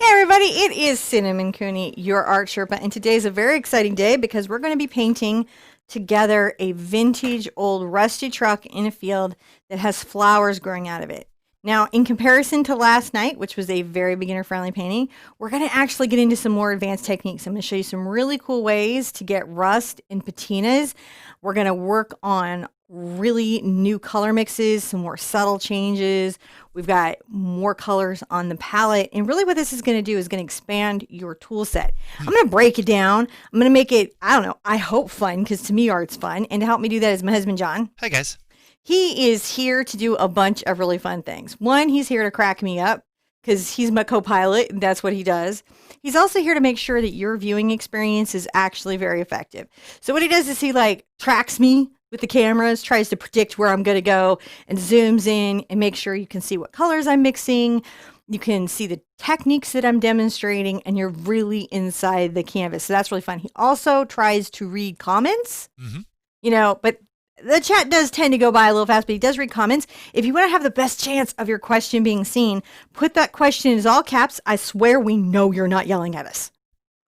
Hey everybody, it is Cinnamon Cooney, your Art Sherpa, and today is a very exciting day because we're going to be painting together a vintage old rusty truck in a field that has flowers growing out of it. Now, in comparison to last night, which was a very beginner-friendly painting, we're going to actually get into some more advanced techniques. I'm going to show you some really cool ways to get rust in patinas. We're going to work on really new color mixes, some more subtle changes. We've got more colors on the palette. And really what this is going to do is going to expand your tool set. I'm going to break it down. I'm going to make it, I don't know, I hope fun, because to me art's fun. And to help me do that is my husband, John. Hi, guys. He is here to do a bunch of really fun things. One, he's here to crack me up because he's my co-pilot and that's what he does. He's also here to make sure that your viewing experience is actually very effective. So what he does is he tracks me with the cameras, tries to predict where I'm going to go and zooms in and make sure you can see what colors I'm mixing. You can see the techniques that I'm demonstrating and you're really inside the canvas. So that's really fun. He also tries to read comments, but the chat does tend to go by a little fast, but he does read comments. If you want to have the best chance of your question being seen, put that question in all caps. I swear we know you're not yelling at us.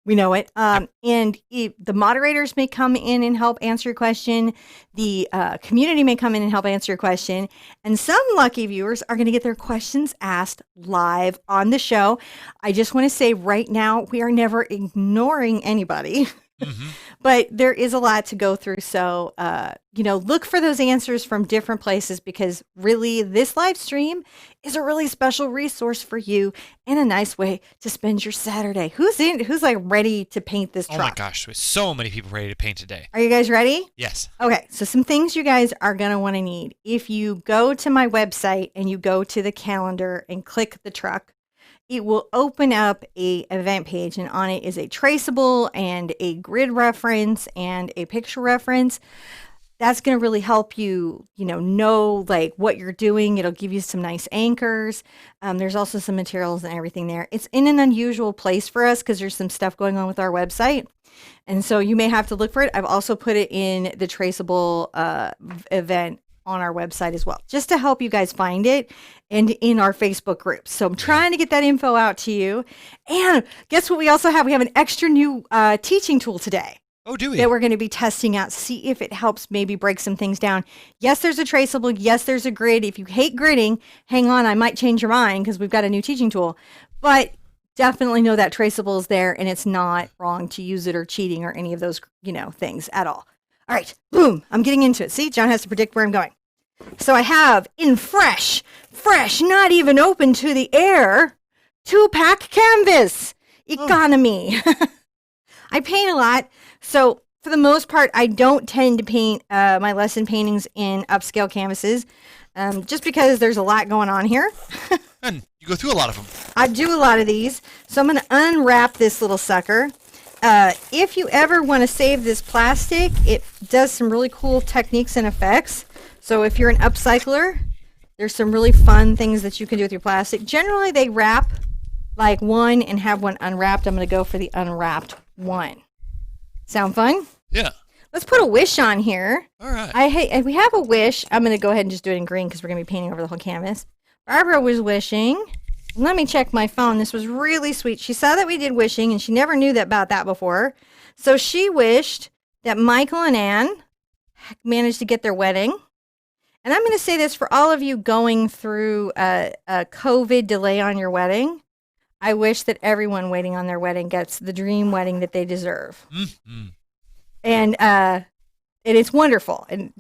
We know it. The moderators may come in and help answer your question. The community may come in and help answer your question. And some lucky viewers are going to get their questions asked live on the show. I just want to say right now, we are never ignoring anybody. But there is a lot to go through. So, look for those answers from different places because really this live stream is a really special resource for you and a nice way to spend your Saturday. Who's ready to paint this truck? Oh my gosh, there's so many people ready to paint today. Are you guys ready? Yes. Okay, so some things you guys are going to want to need. If you go to my website and you go to the calendar and click the truck, it will open up a event page, and on it is a traceable and a grid reference and a picture reference. That's going to really help you, know what you're doing. It'll give you some nice anchors. There's also some materials and everything there. It's in an unusual place for us because there's some stuff going on with our website. And so you may have to look for it. I've also put it in the traceable event on our website as well, just to help you guys find it and in our Facebook groups. So I'm trying to get that info out to you. And guess what we also have? We have an extra new teaching tool today. Oh, do we? That we're going to be testing out, see if it helps maybe break some things down. Yes, there's a traceable. Yes, there's a grid. If you hate gridding, hang on, I might change your mind because we've got a new teaching tool. But definitely know that traceable is there and it's not wrong to use it or cheating or any of those, things at all. All right, boom, I'm getting into it. See, John has to predict where I'm going. So I have in fresh, not even open to the air, 2-pack canvas economy. I paint a lot. So for the most part, I don't tend to paint my lesson paintings in upscale canvases just because there's a lot going on here. And you go through a lot of them. I do a lot of these. So I'm going to unwrap this little sucker. If you ever want to save this plastic, it does some really cool techniques and effects. So if you're an upcycler, there's some really fun things that you can do with your plastic. Generally, they wrap like one and have one unwrapped. I'm going to go for the unwrapped one. Sound fun? Yeah. Let's put a wish on here. All right. If we have a wish, I'm going to go ahead and just do it in green because we're going to be painting over the whole canvas. Barbara was wishing. Let me check my phone. This was really sweet. She saw that we did wishing, and she never knew about that before. So she wished that Michael and Ann managed to get their wedding. And I'm going to say this for all of you going through a COVID delay on your wedding. I wish that everyone waiting on their wedding gets the dream wedding that they deserve. Mm-hmm. And it's wonderful and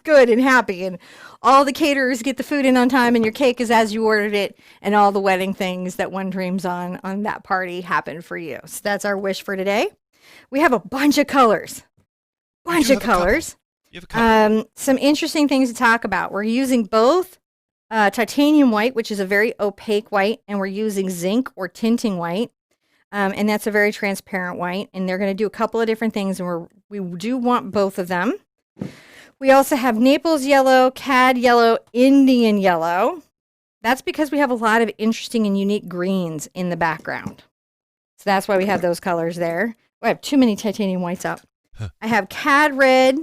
good and happy. And all the caterers get the food in on time and your cake is as you ordered it. And all the wedding things that one dreams on that party happen for you. So that's our wish for today. We have a bunch of colors. Some interesting things to talk about. We're using both titanium white, which is a very opaque white, and we're using zinc or tinting white. And that's a very transparent white. And they're going to do a couple of different things, and we do want both of them. We also have Naples yellow, cad yellow, Indian yellow. That's because we have a lot of interesting and unique greens in the background. So that's why we have those colors there. I have too many titanium whites up. I have cad red,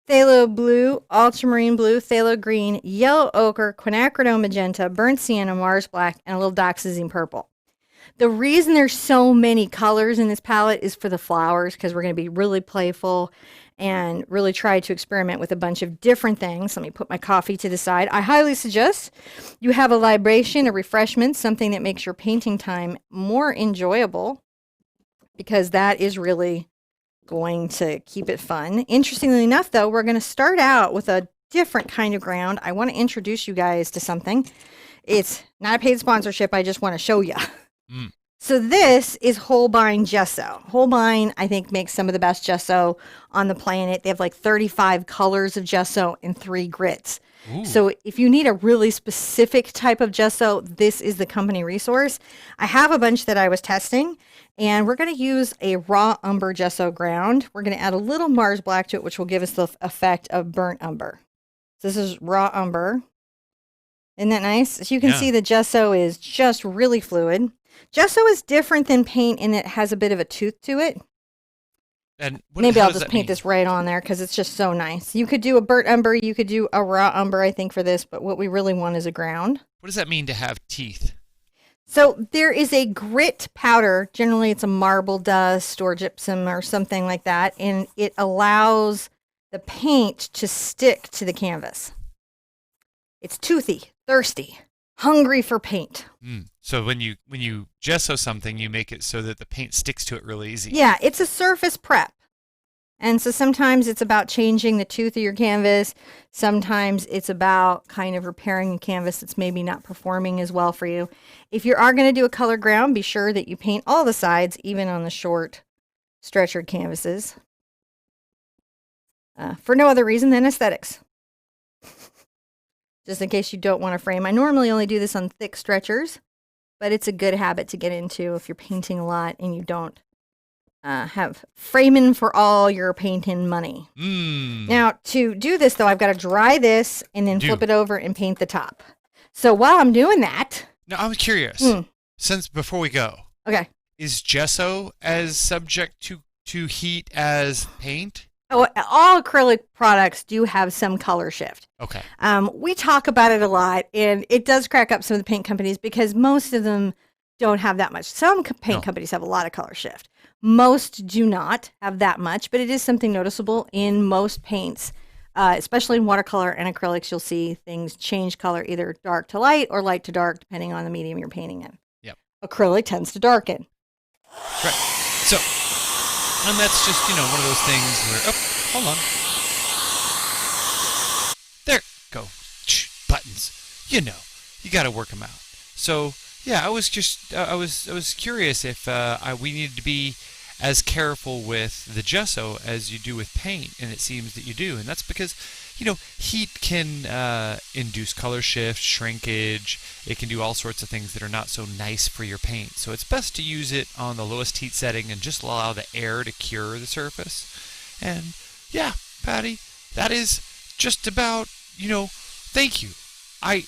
phthalo blue, ultramarine blue, phthalo green, yellow ochre, quinacridone magenta, burnt sienna, Mars black, and a little doxazine purple. The reason there's so many colors in this palette is for the flowers, because we're going to be really playful and really try to experiment with a bunch of different things. Let me put my coffee to the side. I highly suggest you have a libation, a refreshment, something that makes your painting time more enjoyable, because that is really going to keep it fun. Interestingly enough, though, we're going to start out with a different kind of ground. I want to introduce you guys to something. It's not a paid sponsorship. I just want to show you. Mm. So this is Holbein gesso. Holbein, I think, makes some of the best gesso on the planet. They have like 35 colors of gesso and 3 grits. Ooh. So if you need a really specific type of gesso, this is the company resource. I have a bunch that I was testing, and we're going to use a raw umber gesso ground. We're going to add a little Mars black to it, which will give us the effect of burnt umber. So this is raw umber. Isn't that nice? So you can see the gesso is just really fluid. Gesso is different than paint in that it has a bit of a tooth to it. And maybe I'll just paint this right on there because it's just so nice. You could do a burnt umber, you could do a raw umber, I think, for this, but what we really want is a ground. What does that mean to have teeth? So there is a grit powder. Generally, it's a marble dust or gypsum or something like that, and it allows the paint to stick to the canvas. It's toothy, thirsty, hungry for paint. So when you gesso something, you make it so that the paint sticks to it really easy. Yeah, it's a surface prep. And so sometimes it's about changing the tooth of your canvas. Sometimes it's about kind of repairing a canvas that's maybe not performing as well for you. If you are going to do a color ground, be sure that you paint all the sides, even on the short stretchered canvases. For no other reason than aesthetics. Just in case you don't want to frame. I normally only do this on thick stretchers, but it's a good habit to get into if you're painting a lot and you don't have framing for all your painting money. Now, to do this, though, I've got to dry this and then flip it over and paint the top. So while I'm doing that... Now, I'm curious, since before we go, is gesso as subject to heat as paint? Oh, all acrylic products do have some color shift. Okay. We talk about it a lot, and it does crack up some of the paint companies because most of them don't have that much. Some paint companies have a lot of color shift. Most do not have that much, but it is something noticeable in most paints, especially in watercolor and acrylics. You'll see things change color, either dark to light or light to dark, depending on the medium you're painting in. Yep. Acrylic tends to darken. Right. So... and that's just, one of those things where, hold on. There, go. Buttons. You got to work them out. So, yeah, I was just, I was curious if we needed to be as careful with the gesso as you do with paint, and it seems that you do. And that's because, heat can induce color shift, shrinkage. It can do all sorts of things that are not so nice for your paint. So it's best to use it on the lowest heat setting and just allow the air to cure the surface. And yeah, Patty, that is just about, thank you. I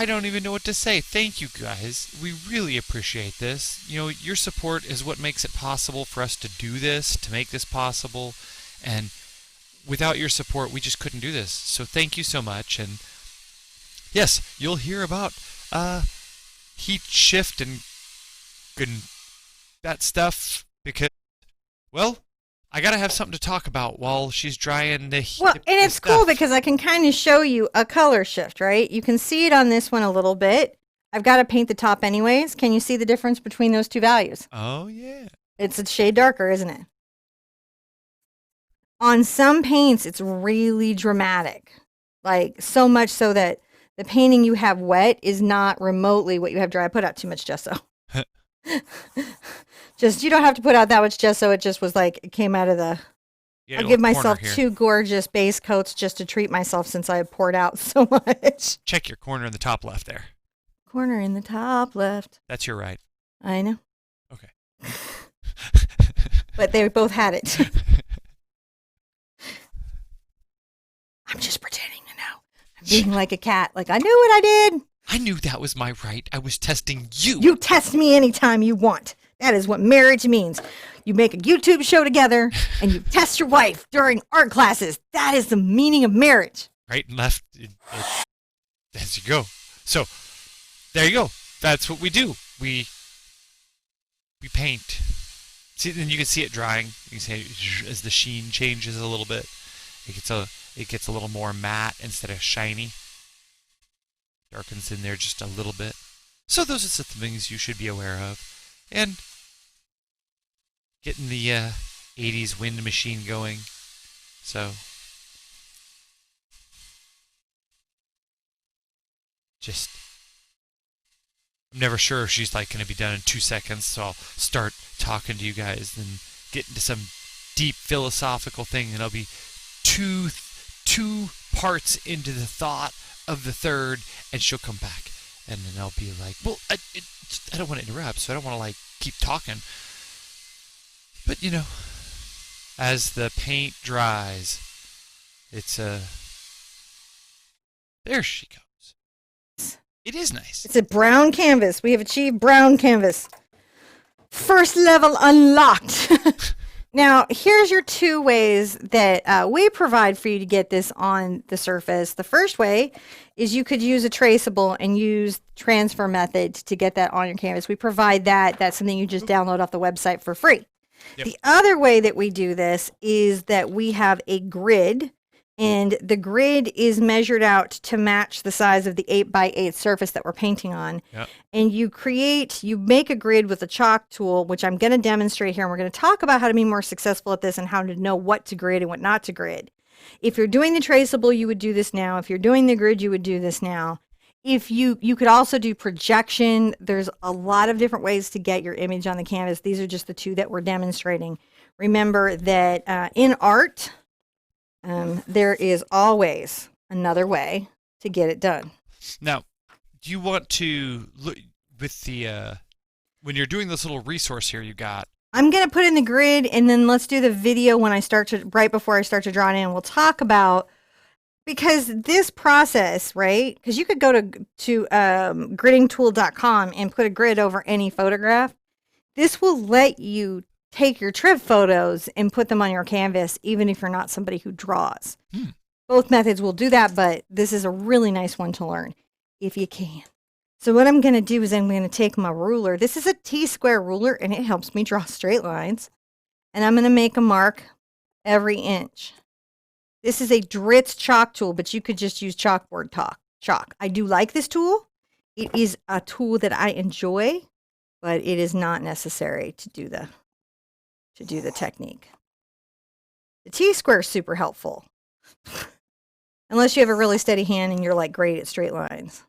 don't even know what to say. Thank you, guys. We really appreciate this. Your support is what makes it possible for us to do this, to make this possible. And without your support, we just couldn't do this. So thank you so much. And yes, you'll hear about heat shift and that stuff because, well, I got to have something to talk about while she's drying the heat. Well, and it's cool because I can kind of show you a color shift, right? You can see it on this one a little bit. I've got to paint the top anyways. Can you see the difference between those two values? Oh, yeah. It's a shade darker, isn't it? On some paints, it's really dramatic. Like, so much so that the painting you have wet is not remotely what you have dry. I put out too much gesso. Just, you don't have to put out that much gesso. It just was like, it came out of the... Yeah, I'll give myself 2 gorgeous base coats just to treat myself since I had poured out so much. Check your corner in the top left there. Corner in the top left. That's your right. I know. Okay. But they both had it. I'm just pretending to know. I'm being like a cat. Like, I knew what I did. I knew that was my right. I was testing you. You test me anytime you want. That is what marriage means. You make a YouTube show together and you test your wife during art classes. That is the meaning of marriage. Right and left. As you go. So, there you go. That's what we do. We we paint. See, then you can see it drying. You can see as the sheen changes a little bit, it gets a little more matte instead of shiny. Darkens in there just a little bit. So those are some things you should be aware of. And getting the 80s wind machine going. So just, I'm never sure if she's like going to be done in 2 seconds, so I'll start talking to you guys and get into some deep philosophical thing, and I'll be two parts into the thought of the third, and she'll come back, and then I'll be like, well, I don't want to interrupt, so I don't want to like keep talking. But you know, as the paint dries, it's there she goes. It is nice. It's a brown canvas. We have achieved brown canvas. First level unlocked. Now, here's your 2 ways that we provide for you to get this on the surface. The first way is you could use a traceable and use transfer method to get that on your canvas. We provide that. That's something you just download off the website for free. Yep. The other way that we do this is that we have a grid, and the grid is measured out to match the size of the 8x8 surface that we're painting on. Yep. And you make a grid with a chalk tool, which I'm going to demonstrate here. And we're going to talk about how to be more successful at this and how to know what to grid and what not to grid. If you're doing the traceable, you would do this now. If you're doing the grid, you would do this now. If you could also do projection. There's a lot of different ways to get your image on the canvas. These are just the 2 that we're demonstrating. Remember that in art, there is always another way to get it done. Now, do you want to look with the when you're doing this little resource here you got? I'm going to put in the grid, and then let's do the video when right before I start to draw it in. We'll talk about, because this process, right? Because you could go to griddingtool.com and put a grid over any photograph. This will let you take your trip photos and put them on your canvas, even if you're not somebody who draws. Both methods will do that, but this is a really nice one to learn if you can. So what I'm going to do is I'm going to take my ruler. This is a T-square ruler, and it helps me draw straight lines. And I'm going to make a mark every inch. This is a Dritz chalk tool, but you could just use chalkboard chalk. I do like this tool. It is a tool that I enjoy, but it is not necessary to do the technique. The T-square is super helpful. Unless you have a really steady hand and you're like great at straight lines,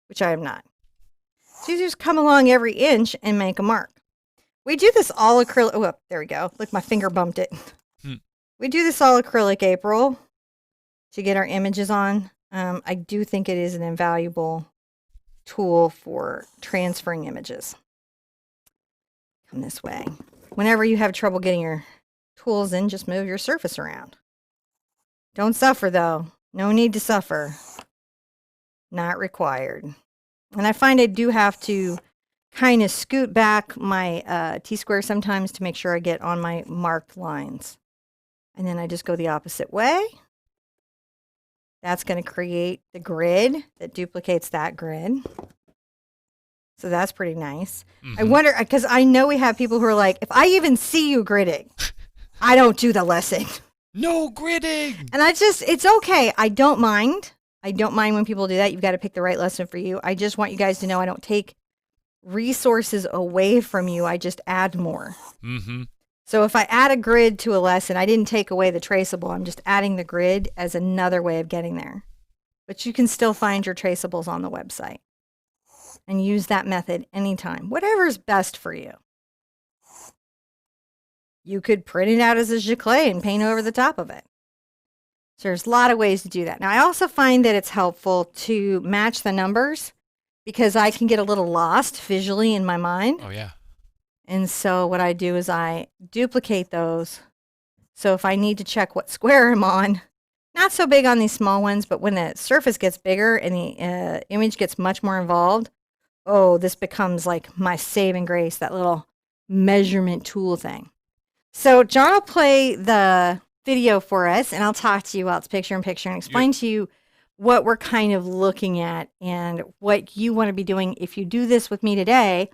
which I am not. So you just come along every inch and make a mark. We do this all acrylic. Oh, there we go. Look, my finger bumped it. We do this all acrylic, April, to get our images on. I do think it is an invaluable tool for transferring images. Come this way. Whenever you have trouble getting your tools in, just move your surface around. Don't suffer, though. No need to suffer. Not required. And I find I do have to kind of scoot back my T-square sometimes to make sure I get on my marked lines. And then I just go the opposite way. That's going to create the grid that duplicates that grid. So that's pretty nice. I wonder, because I know we have people who are like, if I even see you gridding, I don't do the lesson. No gridding! And it's okay. I don't mind. I don't mind when people do that. You've got to pick the right lesson for you. I just want you guys to know I don't take resources away from you. I just add more. So if I add a grid to a lesson, I didn't take away the traceable. I'm just adding the grid as another way of getting there. But you can still find your traceables on the website and use that method anytime, whatever's best for you. You could print it out as a giclée and paint over the top of it. So there's a lot of ways to do that. Now, I also find that it's helpful to match the numbers because I can get a little lost visually in my mind. Oh, yeah. And so what I do is I duplicate those. So if I need to check what square I'm on, not so big on these small ones, but when the surface gets bigger and the image gets much more involved, oh, this becomes like my saving grace, that little measurement tool thing. So John will play the video for us, and I'll talk to you while it's picture in picture and explain to you what we're kind of looking at and what you want to be doing if you do this with me today,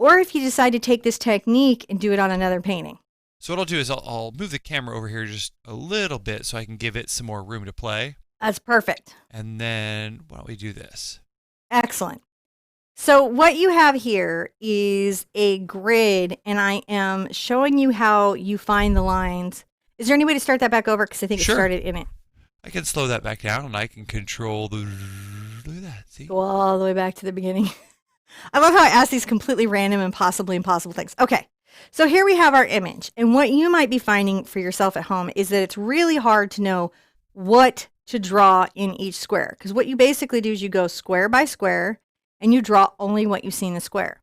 or if you decide to take this technique and do it on another painting. So what I'll do is I'll move the camera over here just a little bit so I can give it some more room to play. That's perfect. And then why don't we do this? Excellent. So what you have here is a grid, and I am showing you how you find the lines. Is there any way to start that back over? Because I think it started in it. I can slow that back down, and I can control the... Look at that. See? Go all the way back to the beginning. I love how I ask these completely random and possibly impossible things. Okay, so here we have our image. And what you might be finding for yourself at home is that it's really hard to know what to draw in each square. Because what you basically do is you go square by square, and you draw only what you see in the square.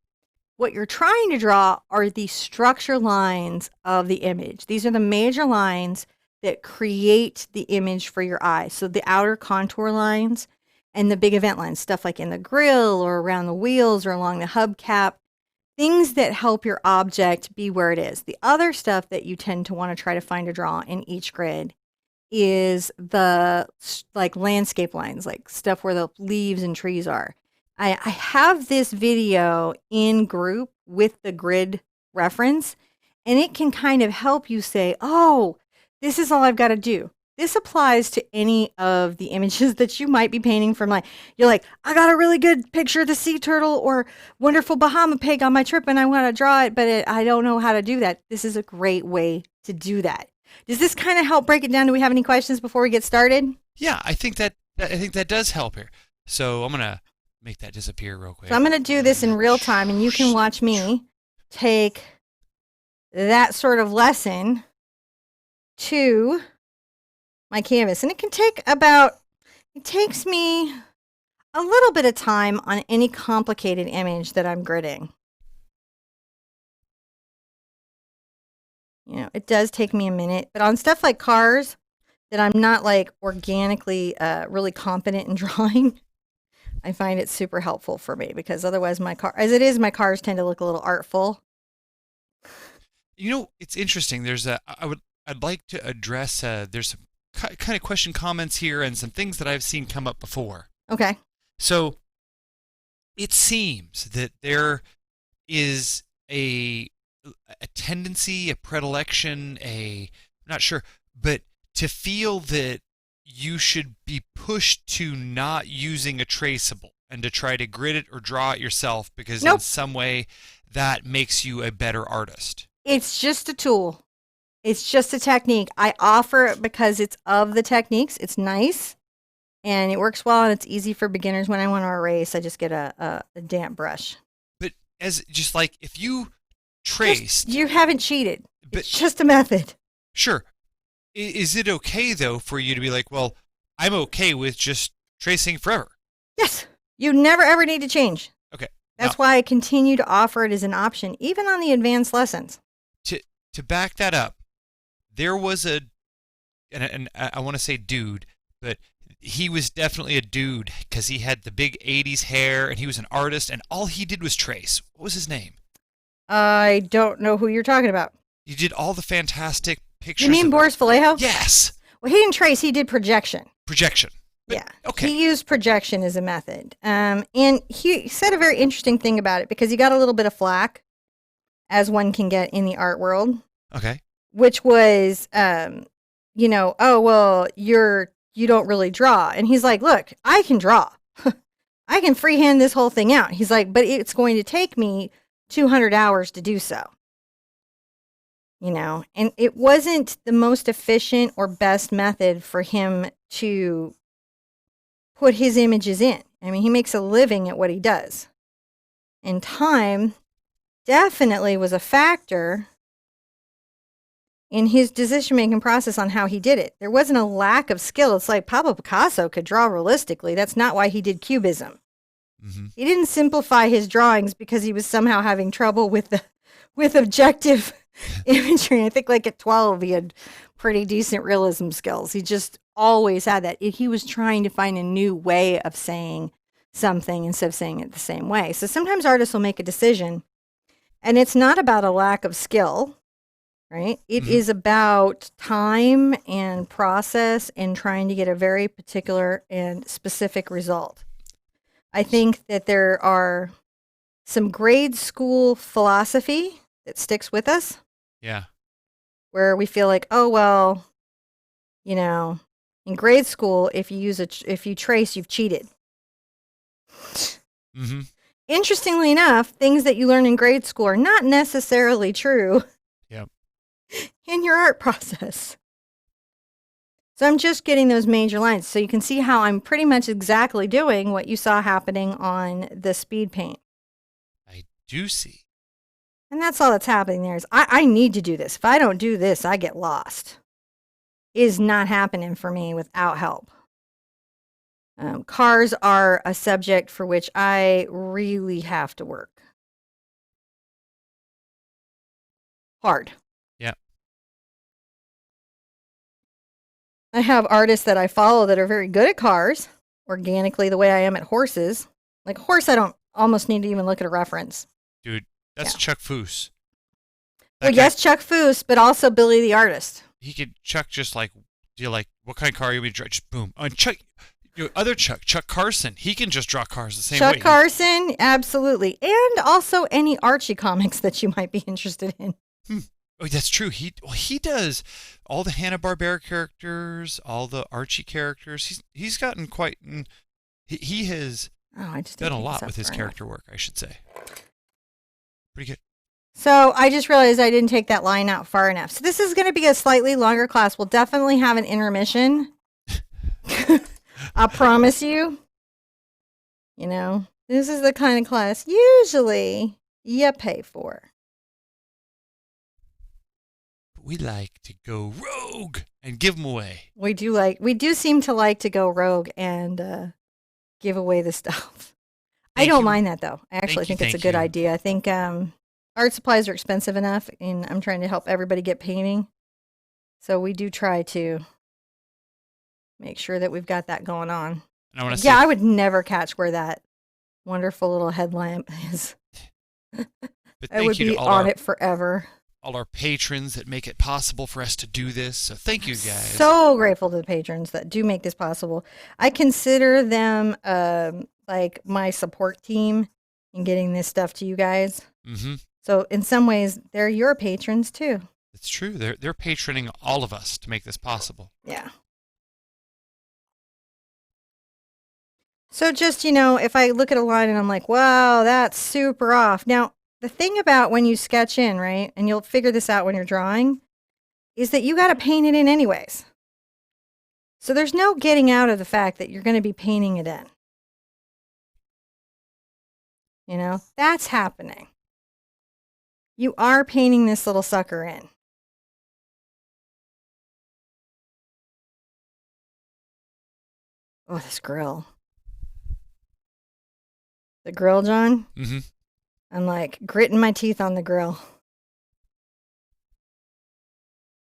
What you're trying to draw are the structure lines of the image. These are the major lines that create the image for your eye. So the outer contour lines and the big event lines, stuff like in the grill or around the wheels or along the hubcap, things that help your object be where it is. The other stuff that you tend to want to try to find a draw in each grid is the like landscape lines, like stuff where the leaves and trees are. I have this video in group with the grid reference, and it can kind of help you say, oh, this is all I've got to do. This applies to any of the images that you might be painting from, like, you're like, I got a really good picture of the sea turtle or wonderful Bahama pig on my trip and I want to draw it, but I don't know how to do that. This is a great way to do that. Does this kind of help break it down? Do we have any questions before we get started? Yeah, I think that does help here. So I'm going to make that disappear real quick. So I'm going to do this in real time, and you can watch me take that sort of lesson to my canvas. And it takes me a little bit of time on any complicated image that I'm gridding. You know, it does take me a minute, but on stuff like cars that I'm not like organically really competent in drawing, I find it super helpful for me, because otherwise my cars tend to look a little artful. You know, it's interesting. I'd like to address, there's some kind of question comments here and some things that I've seen come up before. Okay. So it seems that there is a tendency, a predilection, I'm not sure, but to feel that you should be pushed to not using a traceable and to try to grid it or draw it yourself, because in some way that makes you a better artist. It's just a tool. It's just a technique. I offer it because it's of the techniques. It's nice and it works well, and it's easy for beginners. When I want to erase, I just get a damp brush. But just like if you traced... You haven't cheated. It's just a method. Sure. Is it okay, though, for you to be like, well, I'm okay with just tracing forever? Yes. You never, ever need to change. Okay. That's why I continue to offer it as an option, even on the advanced lessons. To back that up, there was and I want to say dude, but he was definitely a dude because he had the big 80s hair and he was an artist and all he did was trace. What was his name? I don't know who you're talking about. He did all the fantastic pictures. You mean Boris Vallejo? Yes. Well, he didn't trace, he did projection. Projection. Yeah. Okay. He used projection as a method. And he said a very interesting thing about it, because he got a little bit of flack, as one can get in the art world. Okay. Which was, oh, well, you don't really draw. And he's like, look, I can draw. I can freehand this whole thing out. He's like, but it's going to take me 200 hours to do so. And it wasn't the most efficient or best method for him to put his images in. I mean, he makes a living at what he does. And time definitely was a factor in his decision-making process on how he did it. There wasn't a lack of skill. It's like Pablo Picasso could draw realistically. That's not why he did Cubism. Mm-hmm. He didn't simplify his drawings because he was somehow having trouble with objective imagery. I think like at 12, he had pretty decent realism skills. He just always had that. He was trying to find a new way of saying something instead of saying it the same way. So sometimes artists will make a decision, and it's not about a lack of skill, right? It is about time and process and trying to get a very particular and specific result. I think that there are some grade school philosophy that sticks with us, Yeah. where we feel like, oh, well, you know, in grade school, if you trace, you've cheated. Mm-hmm. Interestingly enough, things that you learn in grade school are not necessarily true Yep. in your art process. So I'm just getting those major lines. So you can see how I'm pretty much exactly doing what you saw happening on the speed paint. I do see. And that's all that's happening there is I need to do this. If I don't do this, I get lost. It is not happening for me without help. Cars are a subject for which I really have to work hard. Yeah. I have artists that I follow that are very good at cars, organically the way I am at horses. Like horse, I don't almost need to even look at a reference. Dude, that's Yeah. Chuck Foose. Well, yes, Chuck Foose, but also Billy the Artist. He could Chuck just like, do you like, what kind of car you want me to drive? Just boom. And Chuck, other Chuck Carson, he can just draw cars the same way. Chuck Carson, absolutely. And also any Archie comics that you might be interested in. Oh, that's true. He does all the Hanna-Barbera characters, all the Archie characters. He's gotten quite. He has done a lot with his character work, I should say. Pretty good. So I just realized I didn't take that line out far enough. So this is going to be a slightly longer class. We'll definitely have an intermission. I promise you. You know, this is the kind of class usually you pay for. We like to go rogue and give them away. We do seem to like to go rogue and give away the stuff. I don't mind that though. I actually think it's a good idea. I think art supplies are expensive enough, and I'm trying to help everybody get painting. So we do try to make sure that we've got that going on. I would never catch where that wonderful little headlamp is. I would be on it forever. All our patrons that make it possible for us to do this. So thank you guys. So grateful to the patrons that do make this possible. I consider them like my support team in getting this stuff to you guys. Mm-hmm. So in some ways, they're your patrons too. It's true. They're patroning all of us to make this possible. Yeah. So just, if I look at a line and I'm like, wow, that's super off. Now, the thing about when you sketch in, right, and you'll figure this out when you're drawing, is that you got to paint it in anyways. So there's no getting out of the fact that you're going to be painting it in. That's happening. You are painting this little sucker in. Oh, this grill. The grill, John? Mm-hmm. I'm like gritting my teeth on the grill.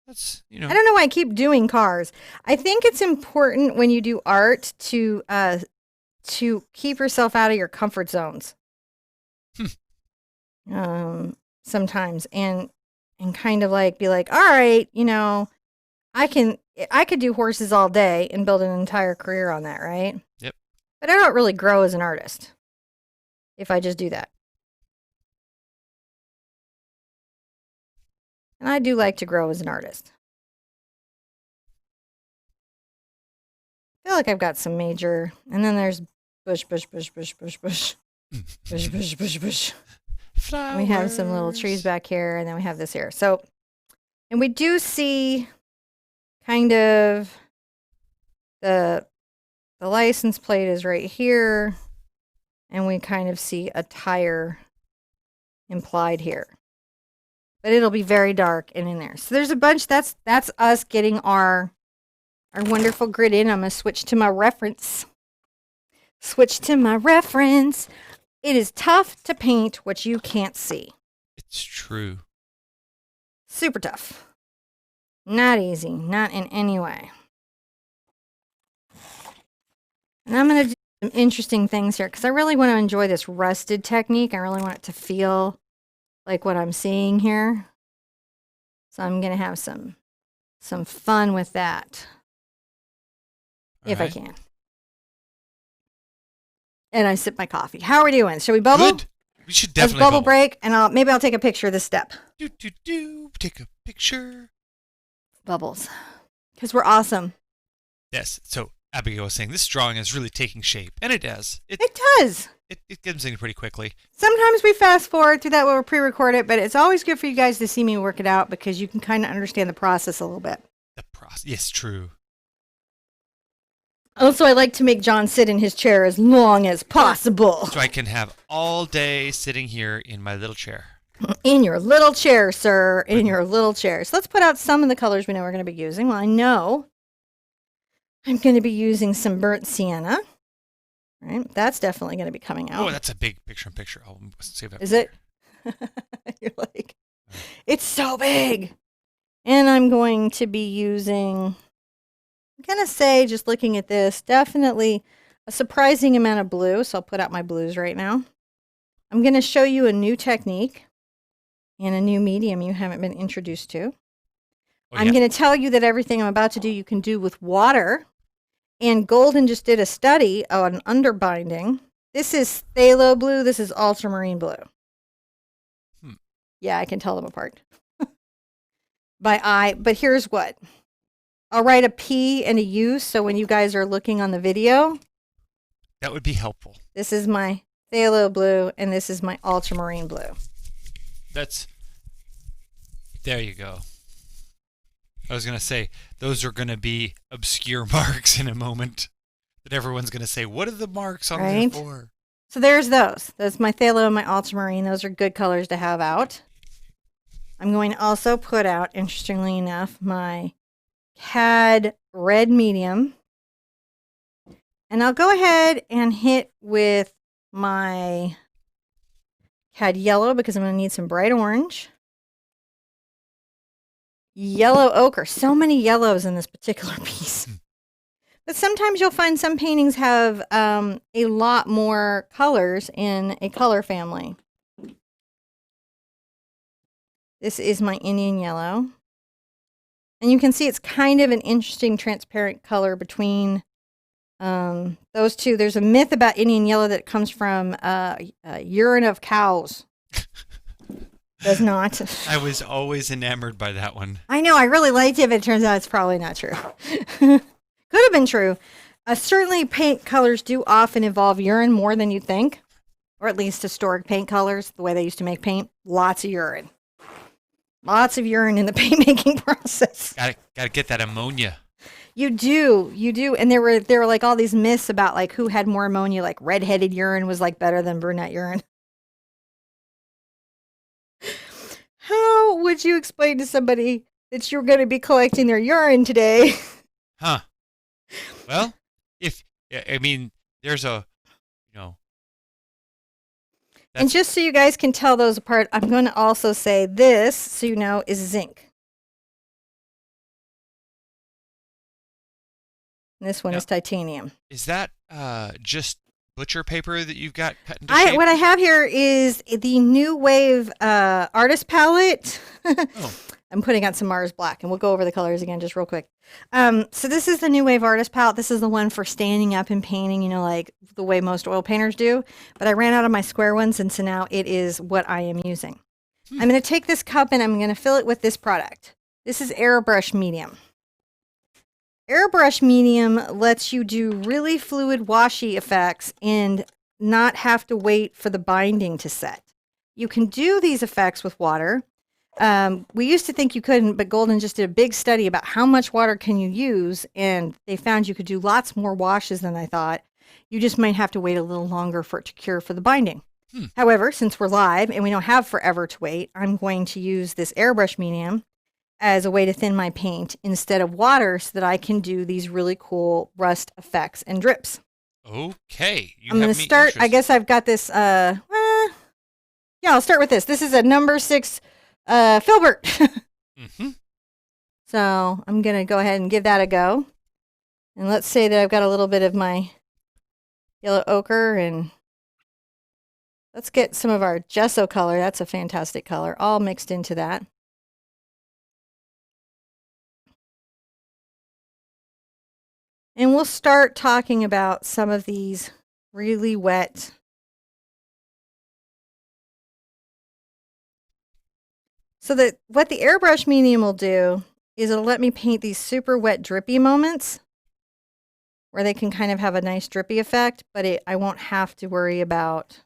That's, I don't know why I keep doing cars. I think it's important when you do art to keep yourself out of your comfort zones. Sometimes and kind of like be like, all right, I could do horses all day and build an entire career on that, right? Yep. But I don't really grow as an artist if I just do that. And I do like to grow as an artist. I feel like I've got some major, and then there's bush. Flowers. We have some little trees back here, and then we have this here. So, and we do see kind of the license plate is right here, and we kind of see a tire implied here. But it'll be very dark and in there. So there's a bunch. That's us getting our wonderful grid in. I'm going to switch to my reference. It is tough to paint what you can't see. It's true. Super tough. Not easy. Not in any way. And I'm going to do some interesting things here because I really want to enjoy this rusted technique. I really want it to feel like what I'm seeing here. So I'm going to have some fun with that. If I can. And I sip my coffee. How are we doing? Shall we bubble? Good. We should Let's definitely bubble break, and maybe I'll take a picture of this step. Take a picture. Bubbles. Because we're awesome. Yes. So Abigail was saying this drawing is really taking shape, and it does. It does. It gets in pretty quickly. Sometimes we fast forward through that when we're pre-record it, but it's always good for you guys to see me work it out because you can kind of understand the process a little bit. The process. Yes, true. Also, I like to make John sit in his chair as long as possible. So I can have all day sitting here in my little chair. In your little chair, sir. In your little chair. So let's put out some of the colors we know we're going to be using. Well, I know I'm going to be using some burnt sienna. Right? That's definitely going to be coming out. Oh, that's a big picture-in-picture. I'll save that. Is it? You're like, it's so big. And I'm going to be using, I'm going to say, just looking at this, definitely a surprising amount of blue. So I'll put out my blues right now. I'm going to show you a new technique and a new medium you haven't been introduced to. I'm going to tell you that everything I'm about to do you can do with water. And Golden just did a study on underbinding. This is phthalo blue. This is ultramarine blue. Yeah, I can tell them apart by eye. But here's what. I'll write a P and a U, so when you guys are looking on the video, that would be helpful. This is my phthalo blue, and this is my ultramarine blue. There you go. I was going to say, those are going to be obscure marks in a moment that everyone's going to say, what are the marks on there for? So there's those. That's my phthalo and my ultramarine. Those are good colors to have out. I'm going to also put out, interestingly enough, my CAD red medium. And I'll go ahead and hit with my CAD yellow because I'm going to need some bright orange. Yellow ochre. So many yellows in this particular piece. But sometimes you'll find some paintings have a lot more colors in a color family. This is my Indian yellow. And you can see it's kind of an interesting transparent color between those two. There's a myth about Indian yellow that comes from urine of cows. Does not. I was always enamored by that one. I know. I really liked it, but it turns out it's probably not true. Could have been true. Certainly, paint colors do often involve urine more than you think, or at least historic paint colors, the way they used to make paint. Lots of urine. Lots of urine in the paint making process. Gotta get that ammonia. You do. And there were like all these myths about like who had more ammonia, like redheaded urine was like better than brunette urine. How would you explain to somebody that you're going to be collecting their urine today? Huh. Well, there's a, And just so you guys can tell those apart, I'm going to also say this, so you know, is zinc. And this one is titanium. Is that just butcher paper that you've got cut into shape? What I have here is the New Wave artist palette. Oh. I'm putting out some Mars Black, and we'll go over the colors again just real quick. So this is the New Wave artist palette. This is the one for standing up and painting, like the way most oil painters do. But I ran out of my square ones, and so now it is what I am using. I'm going to take this cup, and I'm going to fill it with this product. This is Airbrush Medium. Airbrush Medium lets you do really fluid washy effects and not have to wait for the binding to set. You can do these effects with water. We used to think you couldn't, but Golden just did a big study about how much water can you use, and they found you could do lots more washes than I thought. You just might have to wait a little longer for it to cure for the binding. However, since we're live and we don't have forever to wait, I'm going to use this Airbrush Medium as a way to thin my paint instead of water so that I can do these really cool rust effects and drips. Okay. I'm going to start, I guess I've got this, I'll start with this. This is a number 6 Filbert. So I'm going to go ahead and give that a go. And let's say that I've got a little bit of my yellow ochre, and let's get some of our gesso color. That's a fantastic color, all mixed into that. And we'll start talking about some of these really wet So that what the airbrush medium will do is it'll let me paint these super wet drippy moments where they can kind of have a nice drippy effect, but I won't have to worry about,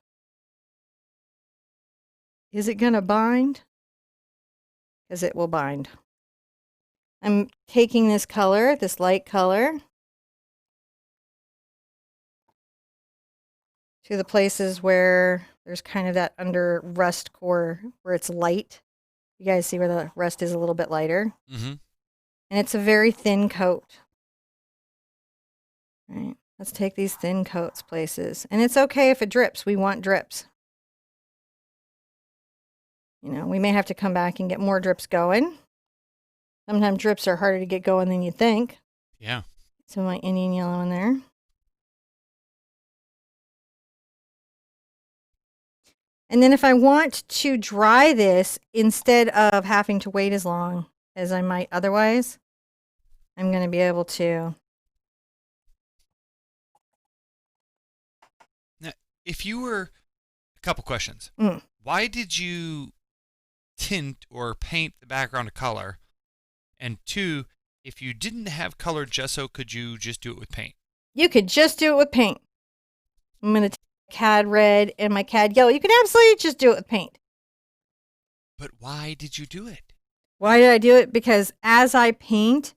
is it going to bind? Because it will bind. I'm taking this color, this light color, to the places where there's kind of that under rust core where it's light. You guys see where the rust is a little bit lighter? Mm-hmm. And it's a very thin coat. All right, let's take these thin coats places. And it's okay if it drips. We want drips. You know, we may have to come back and get more drips going. Sometimes drips are harder to get going than you think. Yeah. So my Indian yellow in there. And then if I want to dry this, instead of having to wait as long as I might otherwise, I'm going to be able to. Now, if you were, a couple questions. Why did you tint or paint the background a color? And two, if you didn't have colored gesso, could you just do it with paint? You could just do it with paint. I'm going to take CAD red and my CAD yellow. You can absolutely just do it with paint. But why did you do it? Why did I do it? Because as I paint,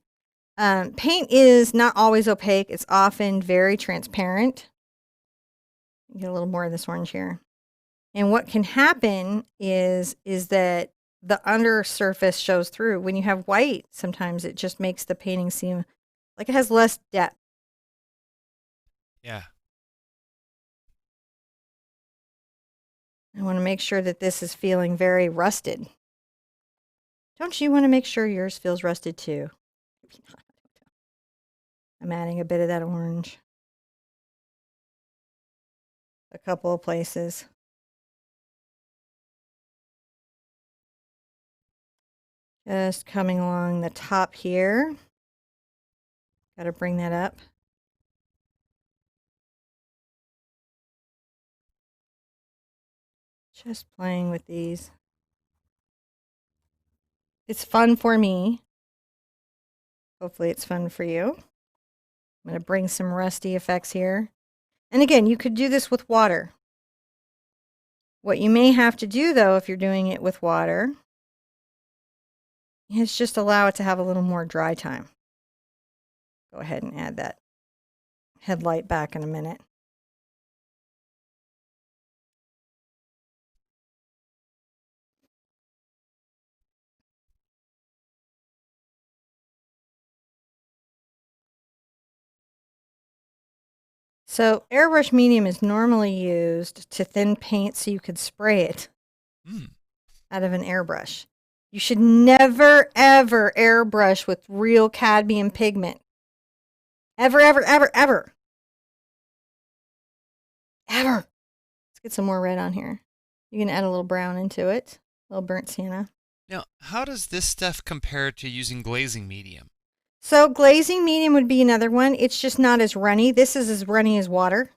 paint is not always opaque. It's often very transparent. Get a little more of this orange here. And what can happen is that the undersurface shows through. When you have white, sometimes it just makes the painting seem like it has less depth. Yeah. I want to make sure that this is feeling very rusted. Don't you want to make sure yours feels rusted too? I'm adding a bit of that orange. A couple of places. Just coming along the top here. Got to bring that up. Just playing with these. It's fun for me. Hopefully it's fun for you. I'm going to bring some rusty effects here. And again, you could do this with water. What you may have to do, though, if you're doing it with water, is just allow it to have a little more dry time. Go ahead and add that headlight back in a minute. So airbrush medium is normally used to thin paint so you could spray it out of an airbrush. You should never, ever airbrush with real cadmium pigment. Ever, ever, ever, ever. Ever. Let's get some more red on here. You can add a little brown into it, a little burnt sienna. Now, how does this stuff compare to using glazing medium? So glazing medium would be another one. It's just not as runny. This is as runny as water.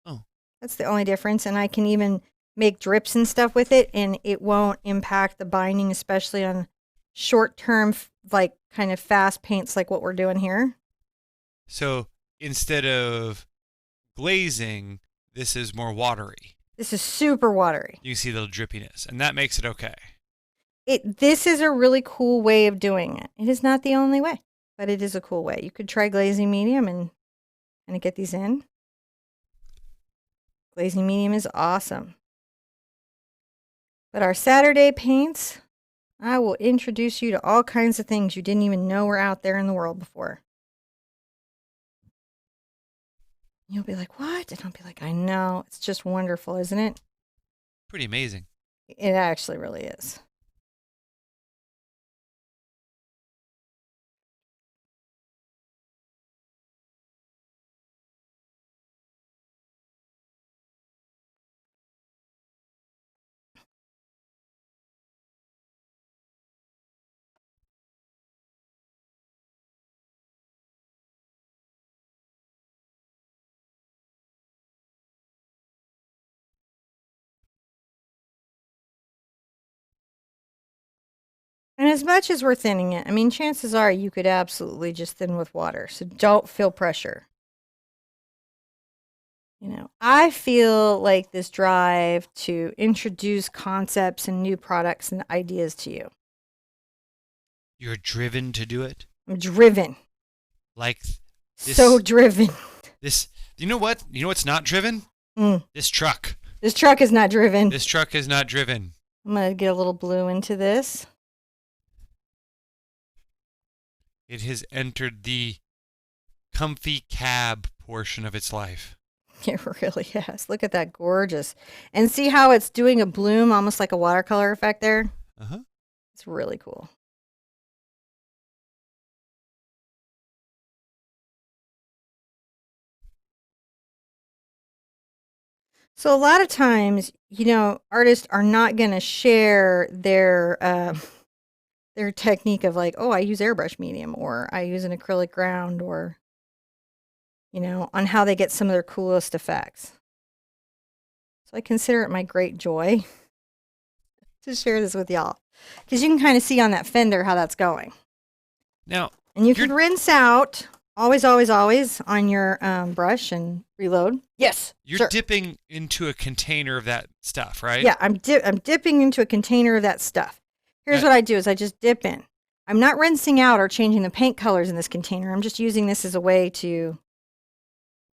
Oh. That's the only difference. And I can even make drips and stuff with it, and it won't impact the binding, especially on short-term, like kind of fast paints like what we're doing here. So instead of glazing, this is more watery. This is super watery. You can see the drippiness, and that makes it okay. This is a really cool way of doing it. It is not the only way, but it is a cool way. You could try glazing medium and get these in. Glazing medium is awesome. But our Saturday paints, I will introduce you to all kinds of things you didn't even know were out there in the world before. You'll be like, what? And I'll be like, I know. It's just wonderful, isn't it? Pretty amazing. It actually really is. And as much as we're thinning it, I mean, chances are you could absolutely just thin with water. So don't feel pressure. You know, I feel like this drive to introduce concepts and new products and ideas to you. You're driven to do it? I'm driven. Like So this driven. this you know what? You know what's not driven? Mm. This truck. This truck is not driven. This truck is not driven. I'm going to get a little blue into this. It has entered the comfy cab portion of its life. It really has. Look at that, gorgeous. And see how it's doing a bloom, almost like a watercolor effect there? Uh-huh. It's really cool. So a lot of times, you know, artists are not going to share their technique of like, oh, I use airbrush medium, or I use an acrylic ground, or, you know, on how they get some of their coolest effects. So I consider it my great joy to share this with y'all, because you can kind of see on that fender how that's going. Now, And you can rinse out always, always, always on your brush and reload. Yes, you're sure. dipping into a container of that stuff, right? Yeah, I'm dipping into a container of that stuff. Here's what I do is I just dip in. I'm not rinsing out or changing the paint colors in this container. I'm just using this as a way to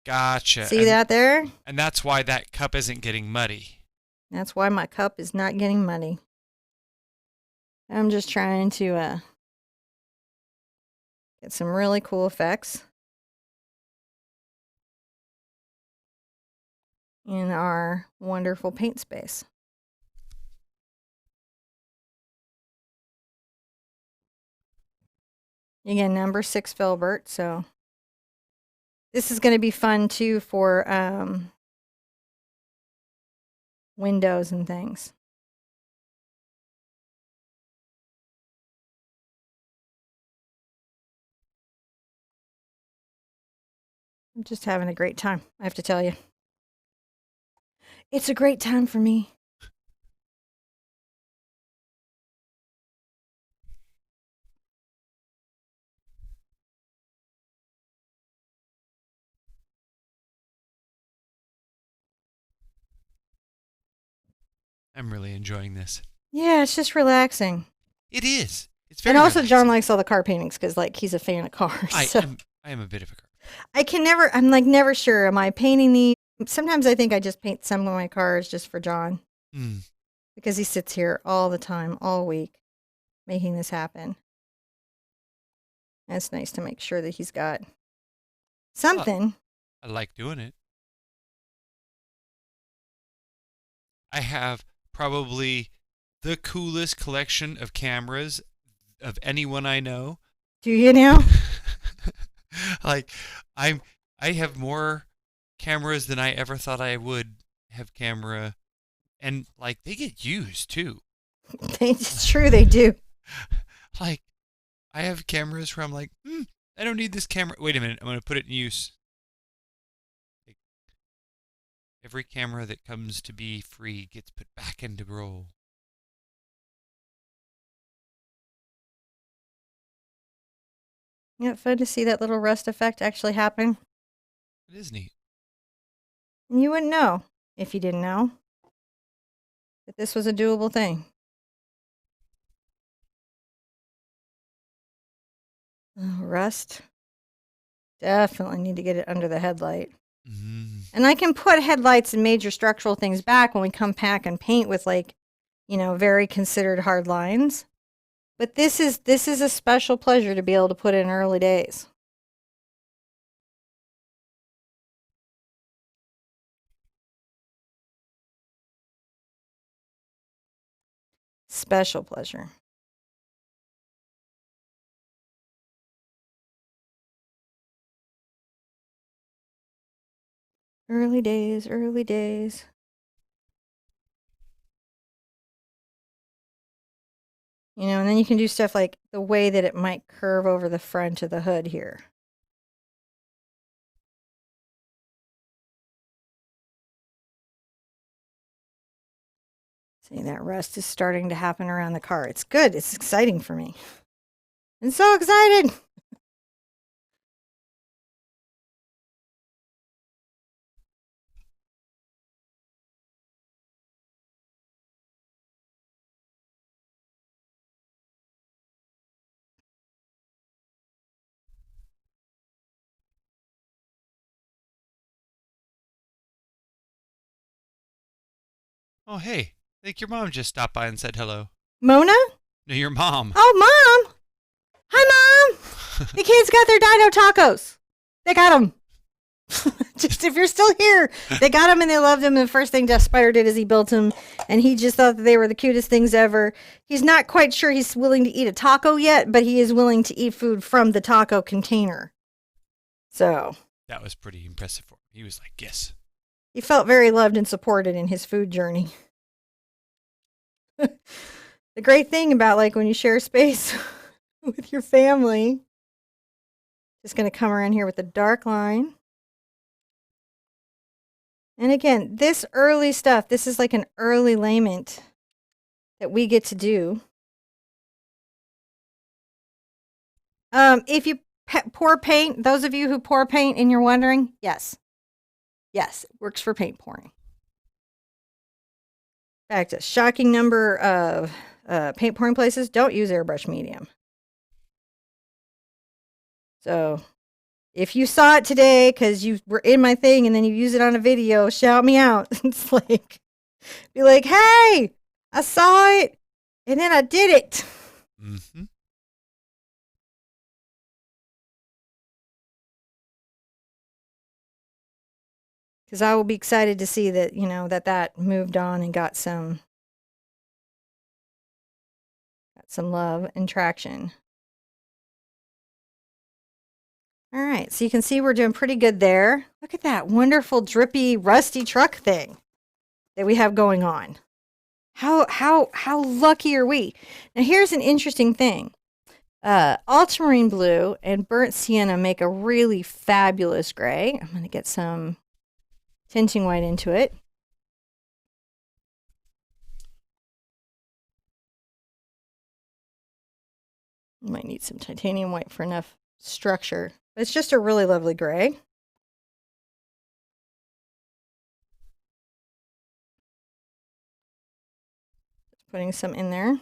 Gotcha. see that there? And that's why that cup isn't getting muddy. That's why my cup is not getting muddy. I'm just trying to get some really cool effects in our wonderful paint space. Again, number 6 filbert, so this is going to be fun too for windows and things. I'm just having a great time, I have to tell you. It's a great time for me. I'm really enjoying this. Yeah, it's just relaxing. It is. It's very And also, relaxing. John likes all the car paintings because, like, he's a fan of cars. I am a bit of a car. I'm like never sure. Am I painting these? Sometimes I think I just paint some of my cars just for John because he sits here all the time, all week, making this happen. And it's nice to make sure that he's got something. I like doing it. I have probably the coolest collection of cameras of anyone I know. Do you know? Like I have more cameras than I ever thought I would have camera, and like they get used too. It's true, they do. Like I have cameras where I'm like, I don't need this camera. Wait a minute, I'm going to put it in use. Like, every camera that comes to be free gets put back into roll. Yeah, fun to see that little rust effect actually happen. It is neat. And you wouldn't know if you didn't know that this was a doable thing. Oh, rust. Definitely need to get it under the headlight. And I can put headlights and major structural things back when we come back and paint with, like, you know, very considered hard lines. But this is a special pleasure to be able to put in early days. Special pleasure. Early days, early days. You know, and then you can do stuff like the way that it might curve over the front of the hood here. See, that rust is starting to happen around the car. It's good. It's exciting for me. I'm so excited. Oh, hey. I think your mom just stopped by and said hello. Mona? No, your mom. Oh, Mom. Hi, Mom. The kids got their dino tacos. They got them. Just if you're still here, they got them and they loved them. And the first thing Jeff Spider did is he built them, and he just thought that they were the cutest things ever. He's not quite sure he's willing to eat a taco yet, but he is willing to eat food from the taco container. So That was pretty impressive for him. He was like, yes. he felt very loved and supported in his food journey. The great thing about like when you share space with your family, just going to come around here with a dark line. And again, this early stuff, this is like an early layment that we get to do. If you pour paint, those of you who pour paint and you're wondering, yes. Yes, it works for paint pouring. In fact, a shocking number of paint pouring places don't use airbrush medium. So if you saw it today because you were in my thing and then you use it on a video, shout me out. It's like, be like, hey, I saw it and then I did it. Mm-hmm. Because I will be excited to see that, you know, that moved on and got some love and traction. All right, so you can see we're doing pretty good there. Look at that wonderful drippy rusty truck thing that we have going on. How lucky are we? Now here's an interesting thing. Ultramarine blue and burnt sienna make a really fabulous gray. I'm going to get some tinting white into it. Might need some titanium white for enough structure. It's just a really lovely gray. Just putting some in there.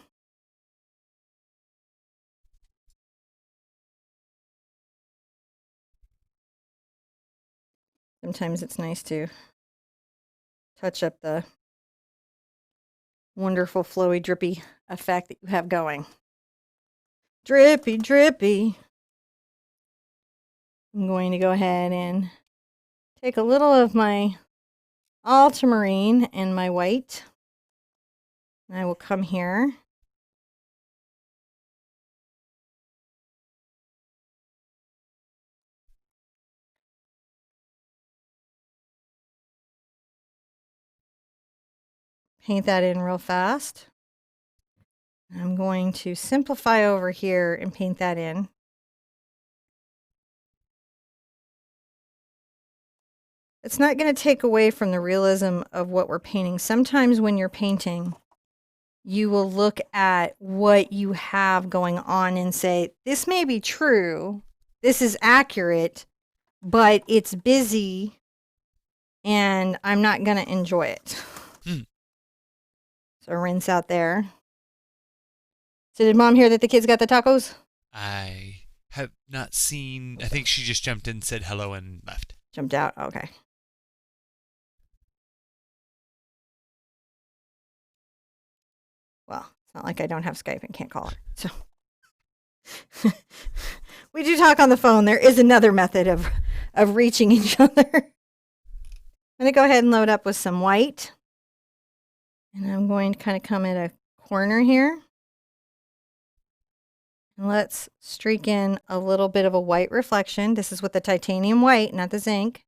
Sometimes it's nice to touch up the wonderful flowy drippy effect that you have going. Drippy, drippy. I'm going to go ahead and take a little of my ultramarine and my white. And I will come here. Paint that in real fast. I'm going to simplify over here and paint that in. It's not going to take away from the realism of what we're painting. Sometimes when you're painting, you will look at what you have going on and say, this may be true, this is accurate, but it's busy and I'm not going to enjoy it. So rinse out there. So did Mom hear that the kids got the tacos? I have not seen. I think she just jumped in, said hello, and left. Jumped out. Okay. Well, it's not like I don't have Skype and can't call her. So we do talk on the phone. There is another method of reaching each other. I'm going to go ahead and load up with some white. And I'm going to kind of come at a corner here. And let's streak in a little bit of a white reflection. This is with the titanium white, not the zinc.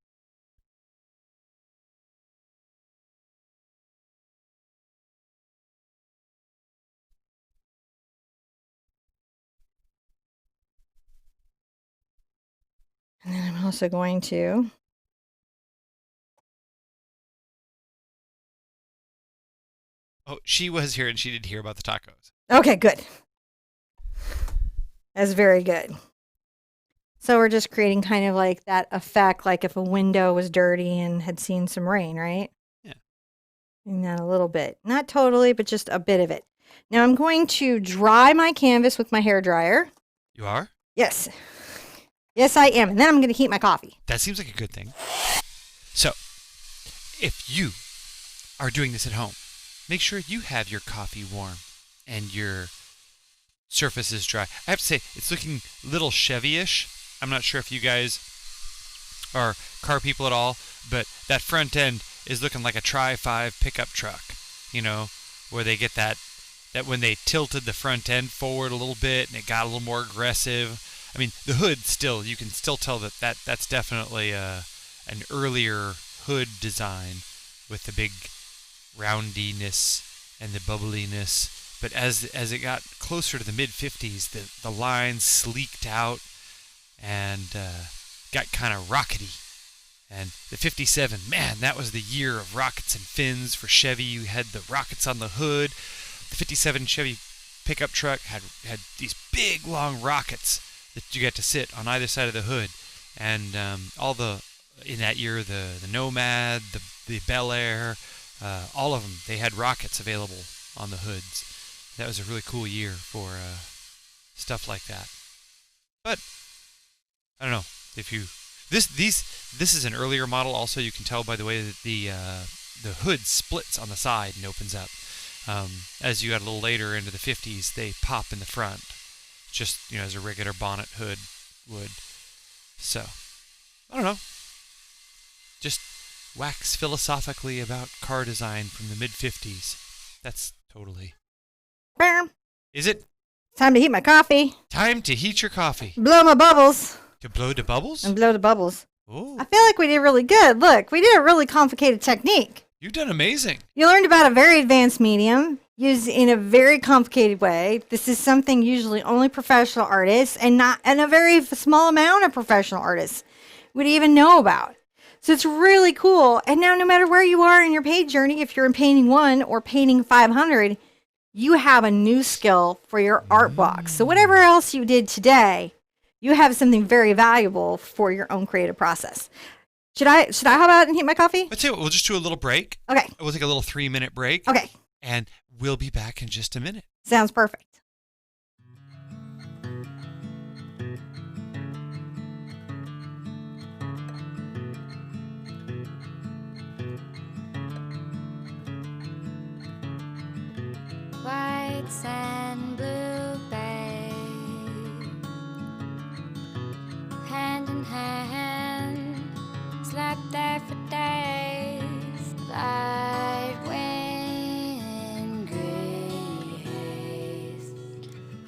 And then I'm also going to Oh, she was here and she did hear about the tacos. Okay, good. That's very good. So we're just creating kind of like that effect, like if a window was dirty and had seen some rain, right? Yeah. And that a little bit. Not totally, but just a bit of it. Now I'm going to dry my canvas with my hair dryer. You are? Yes. Yes, I am. And then I'm going to heat my coffee. That seems like a good thing. So, if you are doing this at home, make sure you have your coffee warm and your surface is dry. I have to say, it's looking a little Chevy-ish. I'm not sure if you guys are car people at all, but that front end is looking like a Tri-5 pickup truck, you know, where they get that when they tilted the front end forward a little bit and it got a little more aggressive. I mean, the hood still, you can still tell that's definitely an earlier hood design with the big roundiness and the bubbliness. But as it got closer to the mid-50s, the lines sleeked out and got kind of rockety. And the 57, man, that was the year of rockets and fins for Chevy. You had the rockets on the hood. The 57 Chevy pickup truck had these big, long rockets that you got to sit on either side of the hood. And in that year, the Nomad, the Bel Air, all of them, they had rockets available on the hoods. That was a really cool year for stuff like that. But I don't know if you this is an earlier model. Also, you can tell by the way that the hood splits on the side and opens up. As you got a little later into the 50s, they pop in the front, just as a regular bonnet hood would. So I don't know. Just wax philosophically about car design from the mid 50s. That's totally. Bam. Is it? Time to heat my coffee. Time to heat your coffee. Blow my bubbles. To blow the bubbles? And blow the bubbles. Oh. I feel like we did really good. Look, we did a really complicated technique. You've done amazing. You learned about a very advanced medium used in a very complicated way. This is something usually only professional artists and a very small amount of professional artists would even know about. So it's really cool. And now no matter where you are in your paint journey, if you're in painting 1 or painting 500, you have a new skill for your art box. So whatever else you did today, you have something very valuable for your own creative process. Should I hop out and heat my coffee? Let's see. We'll just do a little break. Okay. We'll take a little 3-minute break. Okay. And we'll be back in just a minute. Sounds perfect. White sand, blue bay, hand in hand, slept there for days. Light wind, gray haze.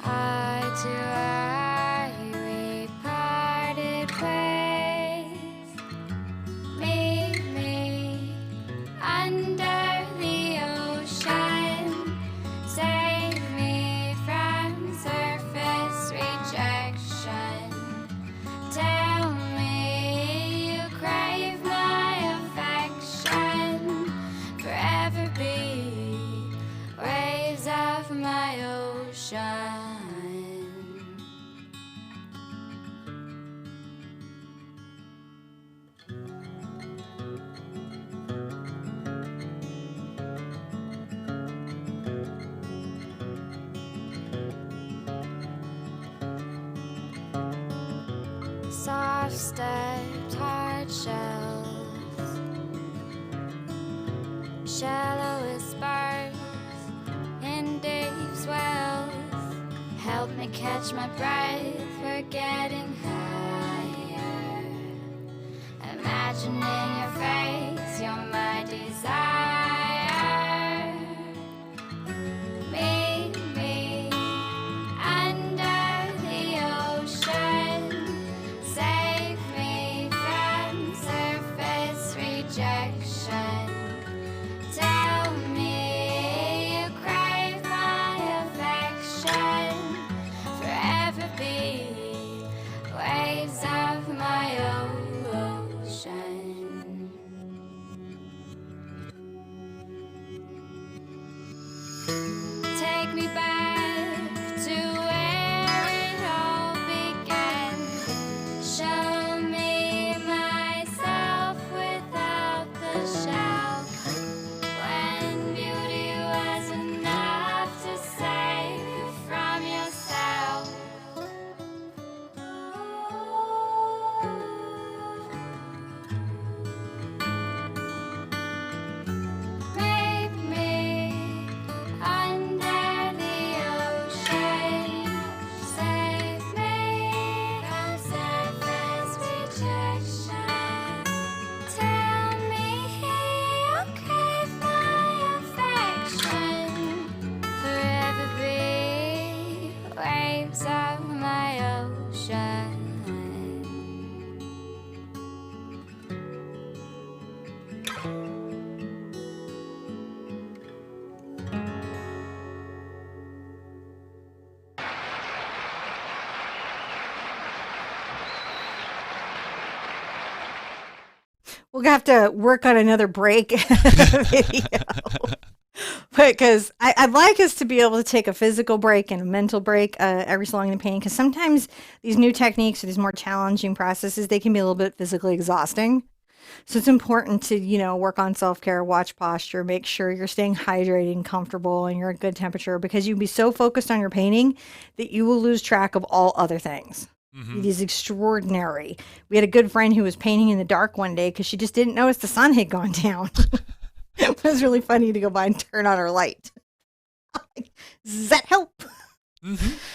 Eye to eye, we parted ways. Meet me under the ocean. Save me from surface rejection. Tell me you crave my affection. Forever be waves of my ocean. Soft-stepped hard shells, shallow whispers in deep swells. Help me catch my breath, we're getting higher. Imagining your face, you're my desire. Meet me under the ocean. Save me from surface rejection. Tell me you crave my affection. Forever be waves of my ocean. We'll have to work on another break video. Because I'd like us to be able to take a physical break and a mental break every so long in the pain. Because sometimes these new techniques or these more challenging processes, they can be a little bit physically exhausting. So it's important to, work on self-care, watch posture, make sure you're staying hydrated and comfortable and you're at good temperature, because you'll be so focused on your painting that you will lose track of all other things. Mm-hmm. It is extraordinary. We had a good friend who was painting in the dark one day because she just didn't notice the sun had gone down. It was really funny to go by and turn on her light. Does that help?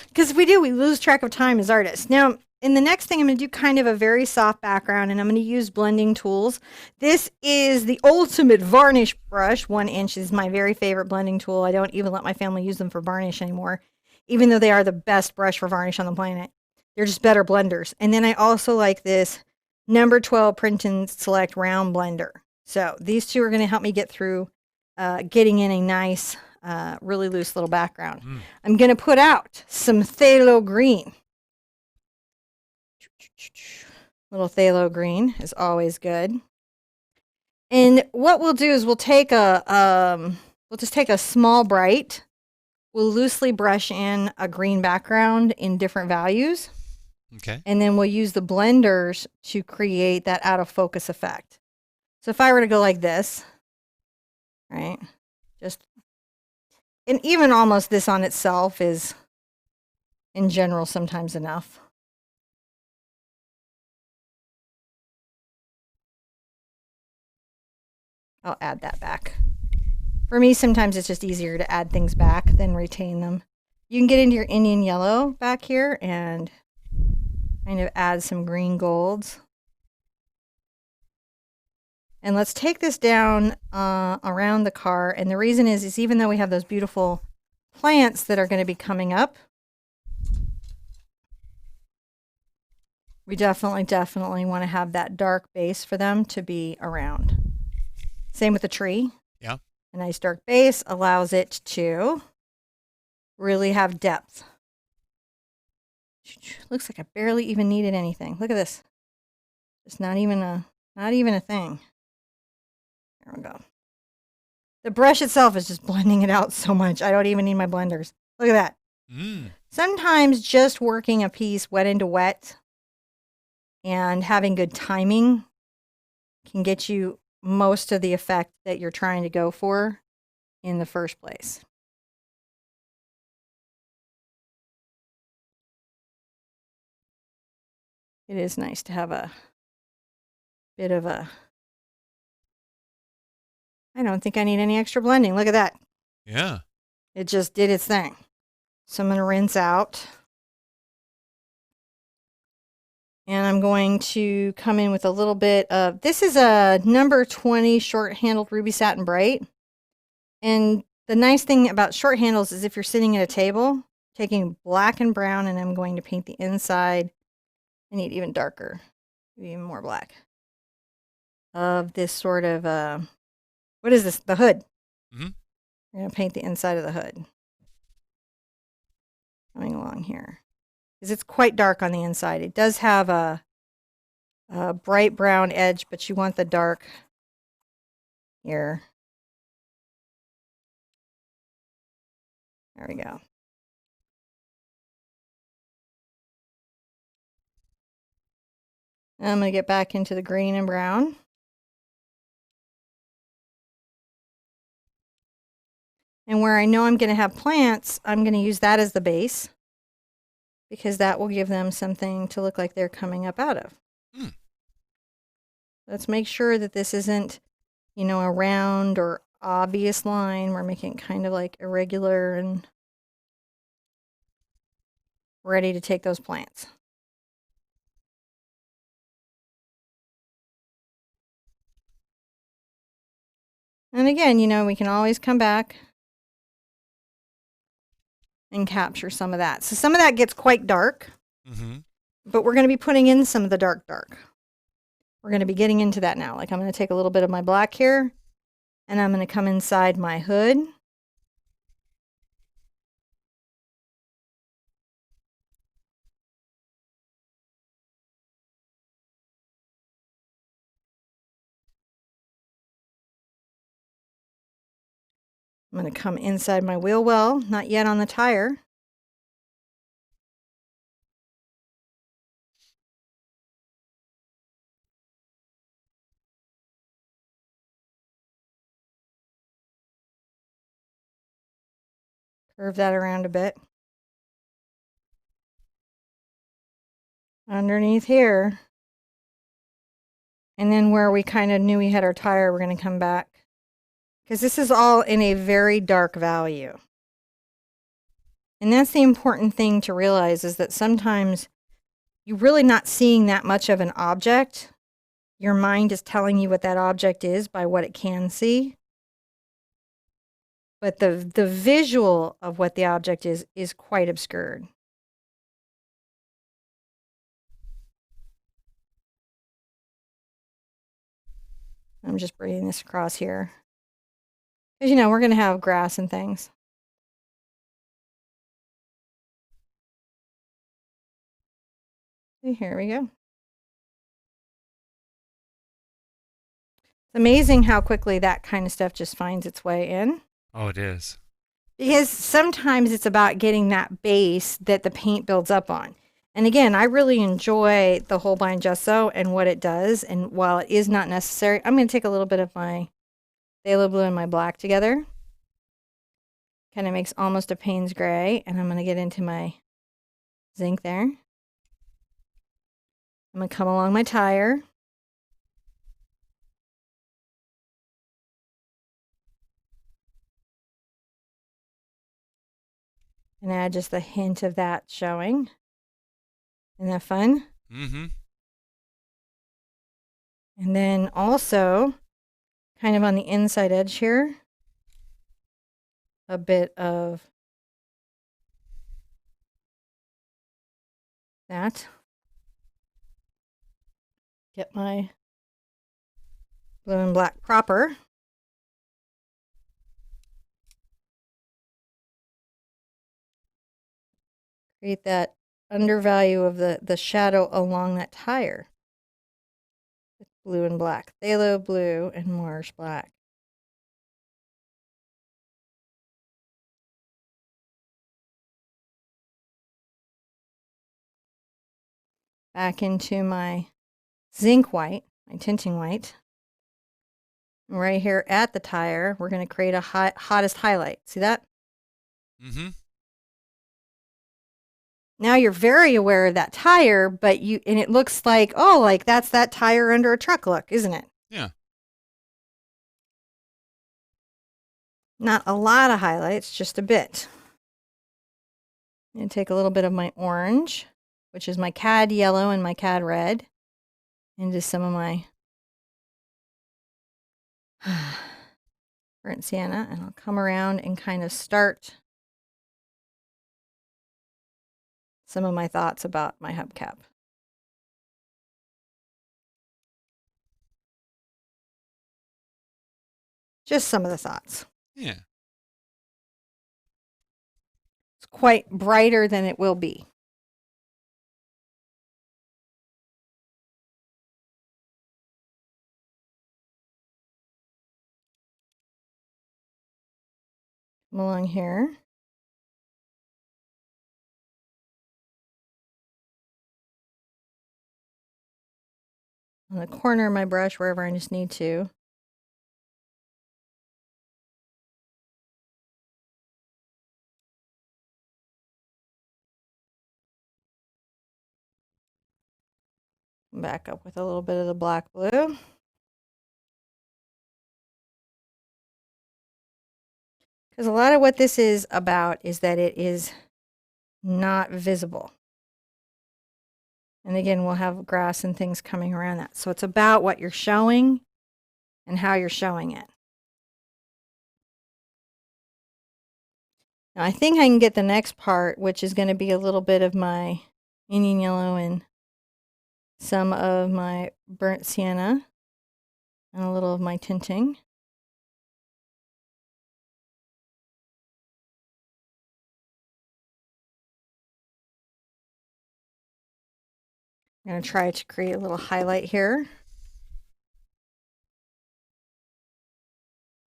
Because we lose track of time as artists. Now, in the next thing, I'm going to do kind of a very soft background, and I'm going to use blending tools. This is the ultimate varnish brush. 1 inch is my very favorite blending tool. I don't even let my family use them for varnish anymore, even though they are the best brush for varnish on the planet. They're just better blenders. And then I also like this number 12 Print and Select round blender. So these two are going to help me get through getting in a nice, really loose little background. I'm going to put out some phthalo green. Little phthalo green is always good. And what we'll do is we'll take we'll just take a small bright. We'll loosely brush in a green background in different values. Okay. And then we'll use the blenders to create that out of focus effect. So if I were to go like this, right, and even almost this on itself is, in general, sometimes enough. I'll add that back. For me, sometimes it's just easier to add things back than retain them. You can get into your Indian yellow back here and kind of add some green golds. And let's take this down around the car. And the reason is even though we have those beautiful plants that are going to be coming up, we definitely want to have that dark base for them to be around. Same with the tree. Yeah. A nice dark base allows it to really have depth. Looks like I barely even needed anything. Look at this. It's not even a thing. There we go. The brush itself is just blending it out so much. I don't even need my blenders. Look at that. Sometimes just working a piece wet into wet and having good timing can get you most of the effect that you're trying to go for in the first place. It is nice to have a bit of a... I don't think I need any extra blending. Look at that. Yeah. It just did its thing. So I'm going to rinse out. And I'm going to come in with a little bit of... This is a number 20 short-handled Ruby Satin Bright. And the nice thing about short handles is if you're sitting at a table, taking black and brown, and I'm going to paint the inside. I need even darker, even more black. Of this sort of... what is this? The hood. I'm going to paint the inside of the hood. Coming along here. Because it's quite dark on the inside. It does have a bright brown edge, but you want the dark here. There we go. I'm going to get back into the green and brown. And where I know I'm going to have plants, I'm going to use that as the base, because that will give them something to look like they're coming up out of. Let's make sure that this isn't, a round or obvious line. We're making it kind of like irregular and ready to take those plants. And again, we can always come back and capture some of that. So some of that gets quite dark, but we're going to be putting in some of the dark. We're going to be getting into that now. Like I'm going to take a little bit of my black here, and I'm going to come inside my hood. I'm going to come inside my wheel well, not yet on the tire. Curve that around a bit. Underneath here. And then where we kind of knew we had our tire, we're going to come back. Because this is all in a very dark value. And that's the important thing to realize, is that sometimes you're really not seeing that much of an object. Your mind is telling you what that object is by what it can see. But the visual of what the object is quite obscured. I'm just bringing this across here. Because, you know, we're going to have grass and things. See, here we go. It's amazing how quickly that kind of stuff just finds its way in. Oh, it is. Because sometimes it's about getting that base that the paint builds up on. And again, I really enjoy the Holbein gesso and what it does. And while it is not necessary, I'm going to take a little bit of my phthalo blue and my black together. Kind of makes almost a Payne's gray. And I'm going to get into my zinc there. I'm going to come along my tire. And add just a hint of that showing. Isn't that fun? Mm-hmm. And then also, kind of on the inside edge here, a bit of that. Get my blue and black proper. Create that undervalue of the shadow along that tire. With blue and black. Phthalo blue and Moorish black. Back into my zinc white, my tinting white. And right here at the tire, we're going to create a hottest highlight. See that? Mm-hmm. Now you're very aware of that tire, but and it looks like, oh, like that's that tire under a truck look, isn't it? Yeah. Not a lot of highlights, just a bit. And take a little bit of my orange, which is my cad yellow and my cad red, into some of my burnt sienna, and I'll come around and kind of start some of my thoughts about my hubcap. Just some of the thoughts. Yeah. It's quite brighter than it will be. Come along here. On the corner of my brush, wherever I just need to. Back up with a little bit of the black blue. Because a lot of what this is about is that it is not visible. And again, we'll have grass and things coming around that. So it's about what you're showing and how you're showing it. Now I think I can get the next part, which is going to be a little bit of my Indian yellow and some of my burnt sienna and a little of my tinting. I'm going to try to create a little highlight here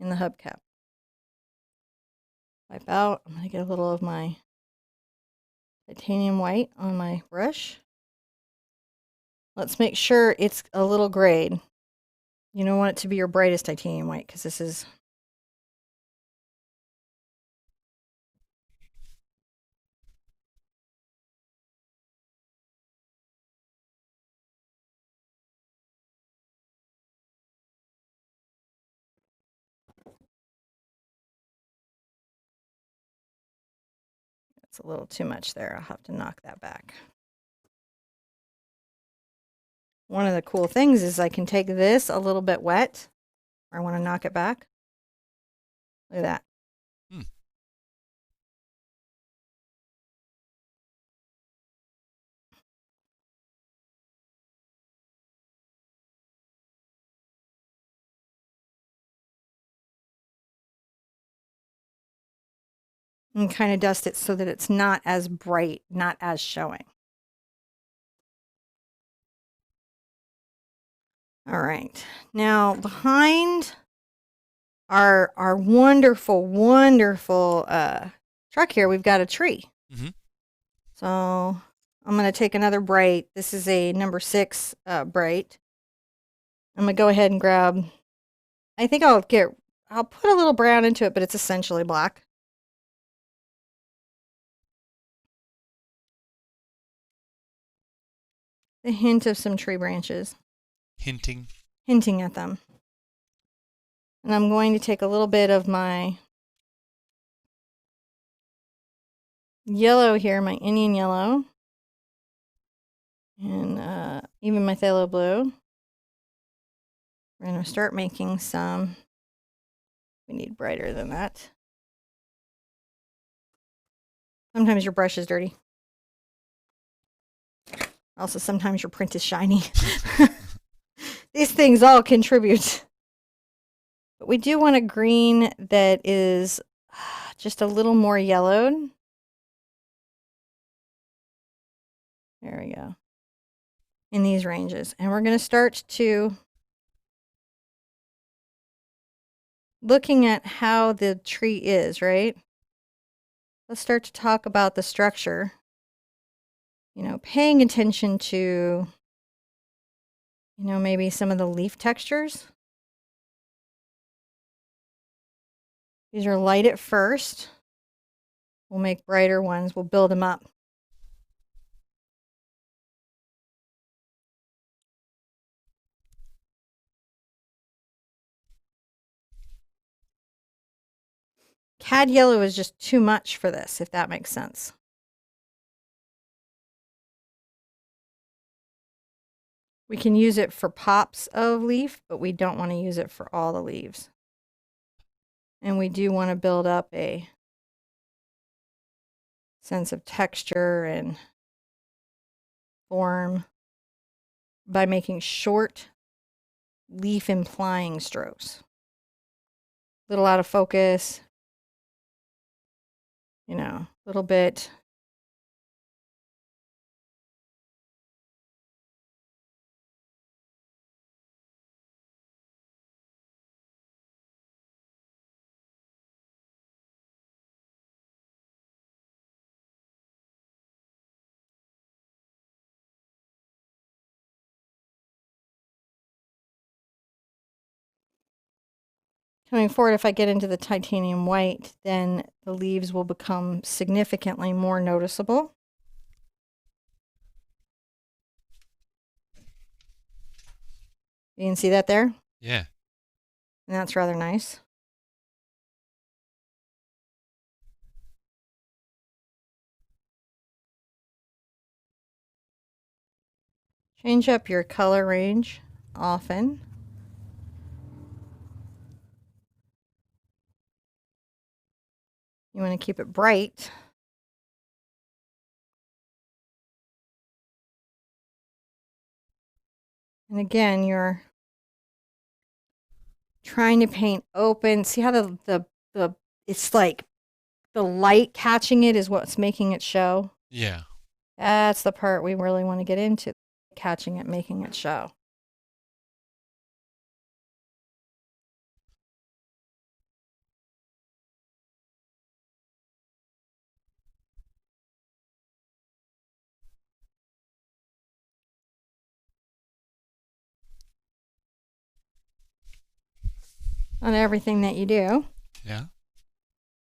in the hubcap. wipe out. I'm going to get a little of my titanium white on my brush. Let's make sure it's a little grayed. You don't want it to be your brightest titanium white because this is... It's a little too much there. I'll have to knock that back. One of the cool things is I can take this a little bit wet. I want to knock it back. Look at that. And kind of dust it so that it's not as bright, not as showing. All right. Now behind our wonderful, wonderful truck here, we've got a tree. Mm-hmm. So I'm going to take another bright. This is a number 6 bright. I'm going to go ahead and grab, I think I'll put a little brown into it, but it's essentially black. A hint of some tree branches. Hinting at them. And I'm going to take a little bit of my yellow here, my Indian yellow, and even my phthalo blue. We're going to start making some. We need brighter than that. Sometimes your brush is dirty. Also, sometimes your print is shiny. These things all contribute. But we do want a green that is just a little more yellowed. There we go. In these ranges. And we're going to start to looking at how the tree is, right? Let's start to talk about the structure. You know, paying attention to, you know, maybe some of the leaf textures. These are light at first. We'll make brighter ones. We'll build them up. Cad yellow is just too much for this, if that makes sense. We can use it for pops of leaf, but we don't want to use it for all the leaves. And we do want to build up a sense of texture and form by making short leaf implying strokes. Little out of focus, you know, a little bit. Coming forward, if I get into the titanium white, then the leaves will become significantly more noticeable. You can see that there? Yeah. And that's rather nice. Change up your color range often. You want to keep it bright. And again, you're trying to paint open. See how the it's like the light catching it is what's making it show? Yeah. That's the part we really want to get into. Catching it, making it show. on everything that you do. Yeah.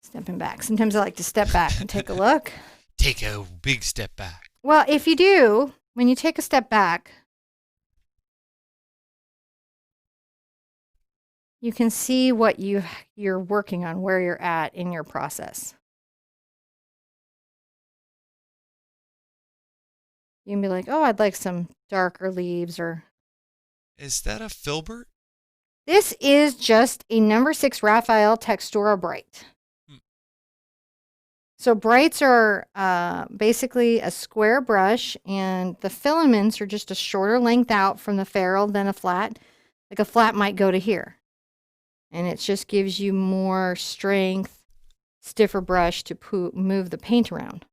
Stepping back. Sometimes I like to step back and take a look. Take a big step back. Well, if you do, when you take a step back, you can see what you're working on, where you're at in your process. You can be like, oh, I'd like some darker leaves, or Is that a filbert? this is just a number 6 Raphael Textura Bright. So brights are basically a square brush, and the filaments are just a shorter length out from the ferrule than a flat. Like a flat might go to here. And it just gives you more strength, stiffer brush to move the paint around.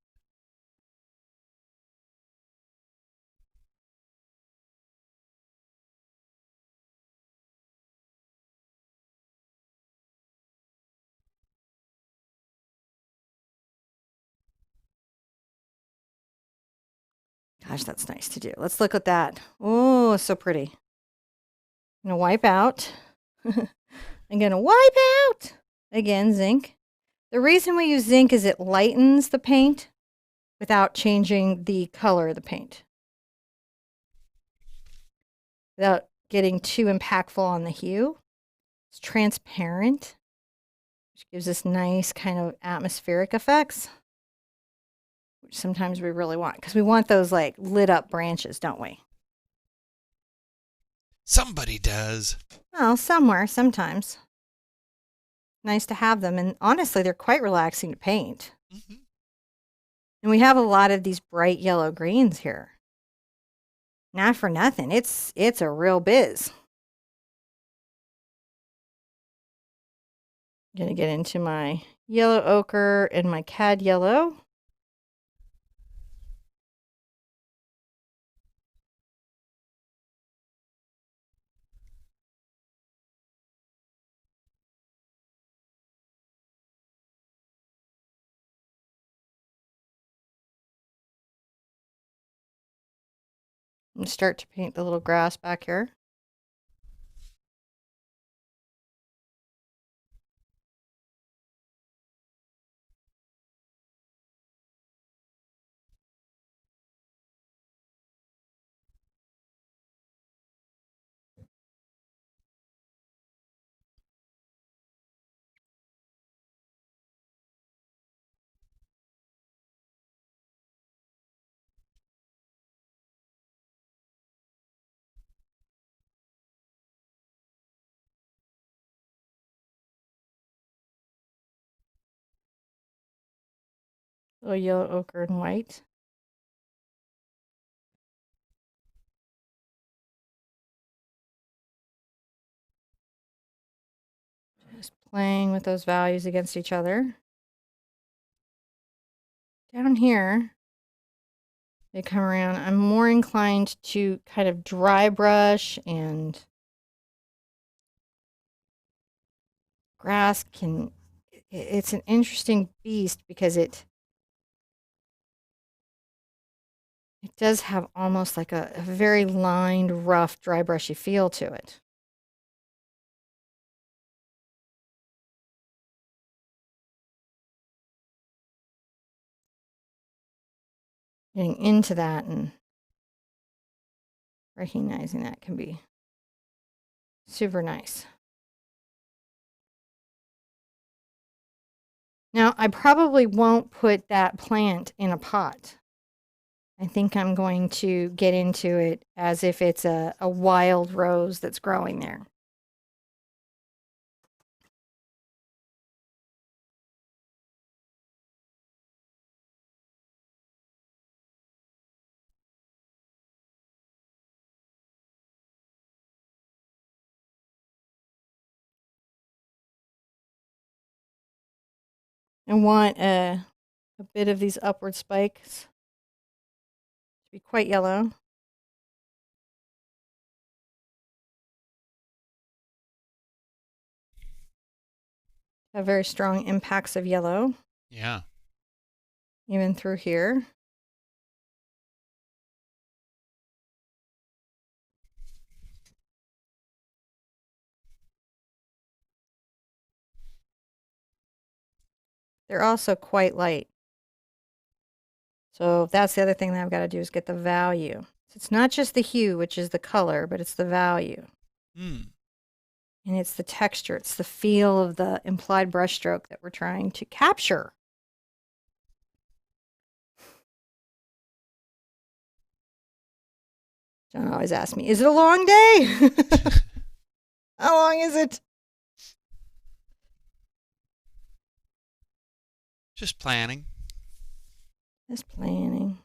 Gosh, that's nice to do. Let's look at that. Oh, so pretty. I'm going to wipe out. I'm going to wipe out. Again, zinc. The reason we use zinc is it lightens the paint without changing the color of the paint. Without getting too impactful on the hue. It's transparent, which gives us nice kind of atmospheric effects, which sometimes we really want, because we want those like lit up branches, don't we? Somebody does. Well, somewhere, sometimes. Nice to have them, and honestly, they're quite relaxing to paint. Mm-hmm. And we have a lot of these bright yellow greens here. Not for nothing, it's a real biz. I'm gonna get into my yellow ochre and my cad yellow. And start to paint the little grass back here. Little yellow ochre and white. Just playing with those values against each other. Down here, they come around. I'm more inclined to kind of dry brush, and grass can, it's an interesting beast because it does have almost like a very lined, rough, dry brushy feel to it. Getting into that and recognizing that can be super nice. Now, I probably won't put that plant in a pot. I think I'm going to get into it as if it's a wild rose that's growing there. I want a bit of these upward spikes to be quite yellow. Have very strong impacts of yellow. Yeah. Even through here. they're also quite light. So that's the other thing that I've got to do is get the value. So it's not just the hue, which is the color, but it's the value. Hmm. And it's the texture. It's the feel of the implied brushstroke that we're trying to capture. John always asks me, is it a long day? How long is it? Just planning. Just planning.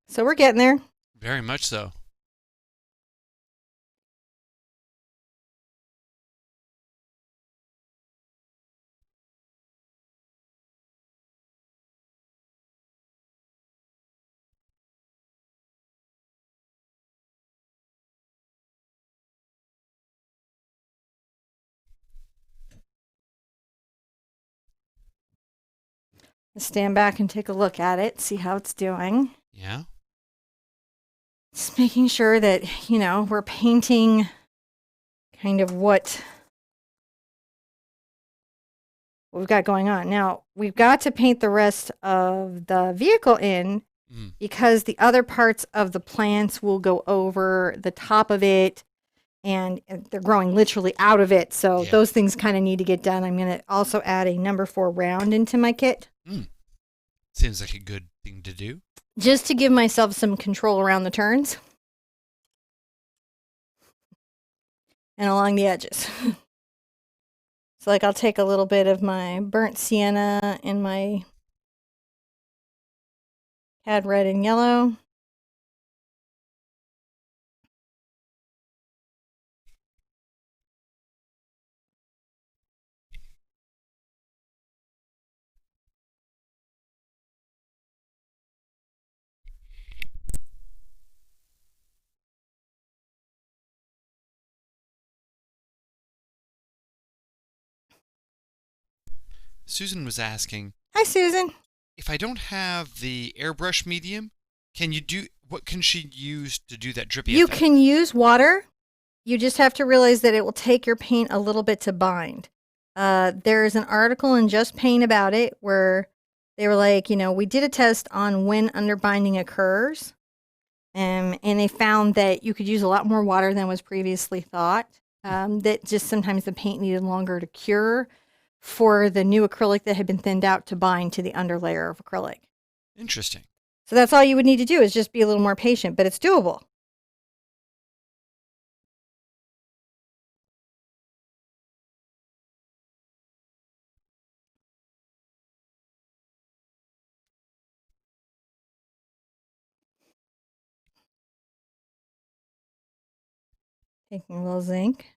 So we're getting there. Very much so. Let's stand back and take a look at it, see how it's doing. Yeah. Just making sure that, we're painting kind of what we've got going on. Now, we've got to paint the rest of the vehicle in because the other parts of the plants will go over the top of it and they're growing literally out of it. So those things kind of need to get done. I'm going to also add a number 4 round into my kit. Seems like a good thing to do. Just to give myself some control around the turns and along the edges. So like I'll take a little bit of my burnt sienna and my cad red and yellow. Susan was asking, Hi, Susan. if I don't have the airbrush medium, what can she use to do that drippy You effect? can use water. You just have to realize that it will take your paint a little bit to bind. There's an article in Just Paint about it where they were like, we did a test on when underbinding occurs. And they found that you could use a lot more water than was previously thought. That just sometimes the paint needed longer to cure for the new acrylic that had been thinned out to bind to the underlayer of acrylic. Interesting. So that's all you would need to do is just be a little more patient, but it's doable. Taking a little zinc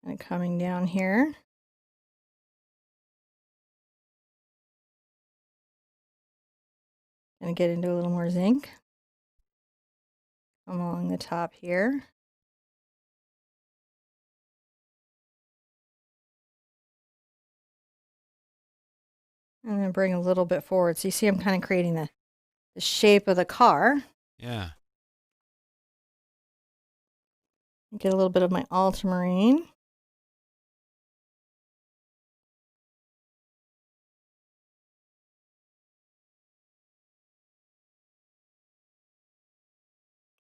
and coming down here. Gonna get into a little more zinc. Come along the top here. And then bring a little bit forward. So you see I'm kind of creating the shape of the car. Yeah. Get a little bit of my ultramarine.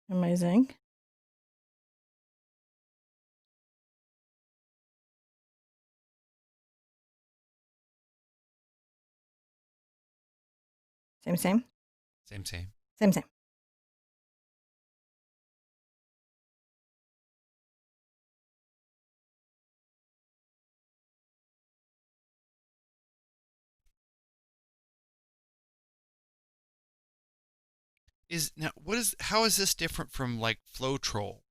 And my zinc. Same. Same. Same. How is this different from like Flow-Troll?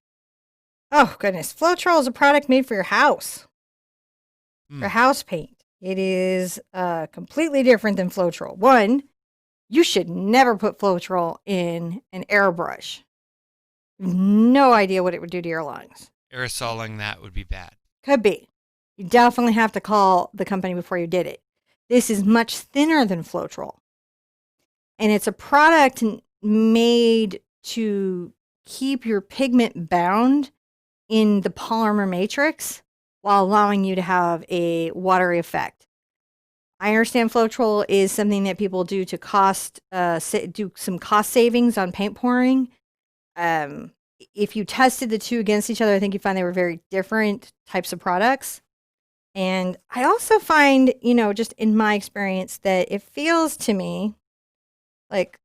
Oh, goodness. Flow-Troll is a product made for your house. For house paint. It is completely different than Floetrol. One, you should never put Floetrol in an airbrush. No idea what it would do to your lungs. Aerosoling that would be bad. Could be. You definitely have to call the company before you did it. This is much thinner than Floetrol. And it's a product made to keep your pigment bound in the polymer matrix while allowing you to have a watery effect. I understand Floetrol is something that people do to do some cost savings on paint pouring. If you tested the two against each other, I think you find they were very different types of products. And I also find, just in my experience, that it feels to me like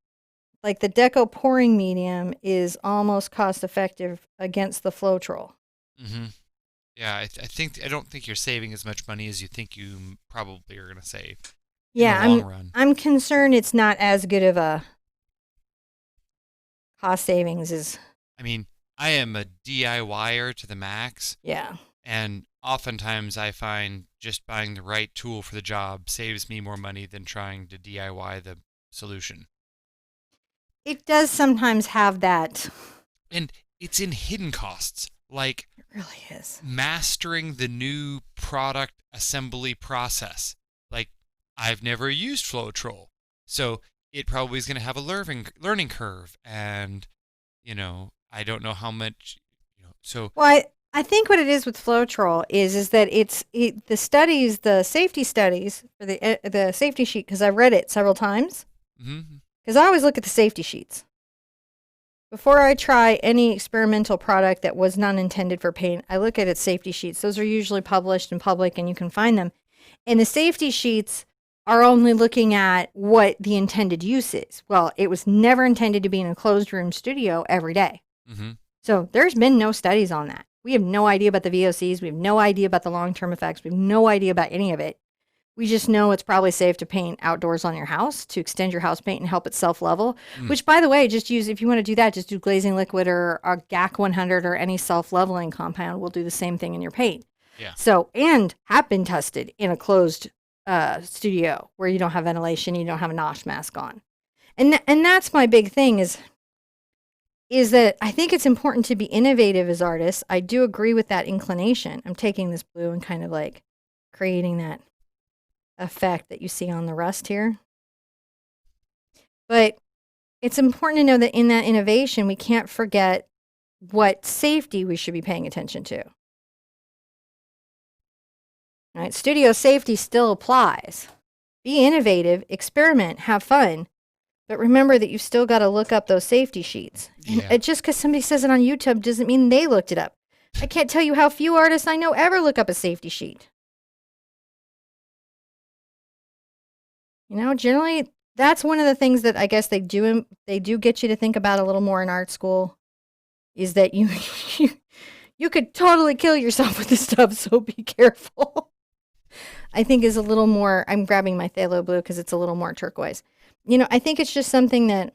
the Deco pouring medium is almost cost effective against the Floetrol. Mm-hmm. Yeah, I don't think you're saving as much money as you think you probably are going to save. Yeah, in the long run. I'm concerned it's not as good of a cost savings as. I mean, I am a DIYer to the max. Yeah. And oftentimes I find just buying the right tool for the job saves me more money than trying to DIY the solution. It does sometimes have that. And it's in hidden costs, like it really is mastering the new product assembly process. Like, I've never used Floetrol, so it probably is going to have a learning curve, and I don't know how much. So well, I think what it is with Floetrol is that the studies, the safety studies for the safety sheet, because I've read it several times. Mm-hmm. Because I always look at the safety sheets before I try any experimental product that was not intended for paint. I look at its safety sheets. Those are usually published in public, and you can find them. And the safety sheets are only looking at what the intended use is. Well, it was never intended to be in a closed room studio every day. Mm-hmm. So there's been no studies on that. We have no idea about the VOCs. We have no idea about the long-term effects. We have no idea about any of it. We just know it's probably safe to paint outdoors on your house to extend your house paint and help it self-level, which, by the way, just use, if you want to do that, just do glazing liquid or a GAC 100 or any self-leveling compound will do the same thing in your paint. Yeah. So, and have been tested in a closed studio where you don't have ventilation, you don't have a nosh mask on. And that's my big thing is that I think it's important to be innovative as artists. I do agree with that inclination. I'm taking this blue and kind of like creating that effect that you see on the rust here. But it's important to know that in that innovation, we can't forget what safety we should be paying attention to. All right, studio safety still applies. Be innovative, experiment, have fun, but remember that you still got to look up those safety sheets. Yeah. And just because somebody says it on YouTube doesn't mean they looked it up. I can't tell you how few artists I know ever look up a safety sheet. Generally, that's one of the things that I guess they do get you to think about a little more in art school, is that you could totally kill yourself with this stuff, so be careful. I think is a little more, I'm grabbing my phthalo blue because it's a little more turquoise. I think it's just something that...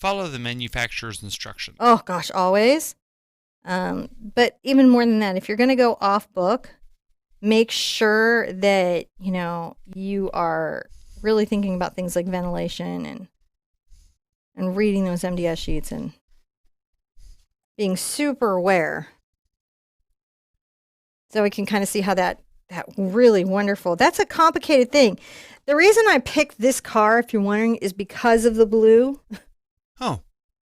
Follow the manufacturer's instructions. Oh, gosh, always. But even more than that, if you're going to go off book, make sure that, you are really thinking about things like ventilation and reading those MDS sheets and being super aware. So we can kind of see how that really wonderful, that's a complicated thing. The reason I picked this car, if you're wondering, is because of the blue. Oh.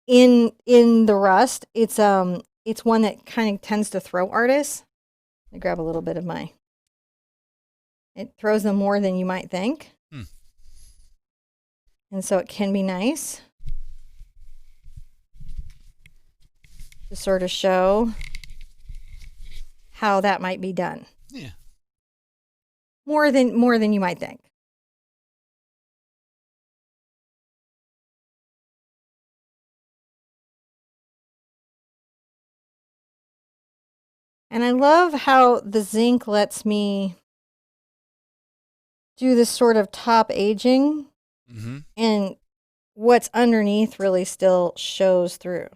In the rust. It's one that kind of tends to throw artists. Let me grab a little bit of it throws them more than you might think. And so it can be nice to sort of show how that might be done. Yeah. More than you might think. And I love how the zinc lets me do this sort of top aging, and what's underneath really still shows through.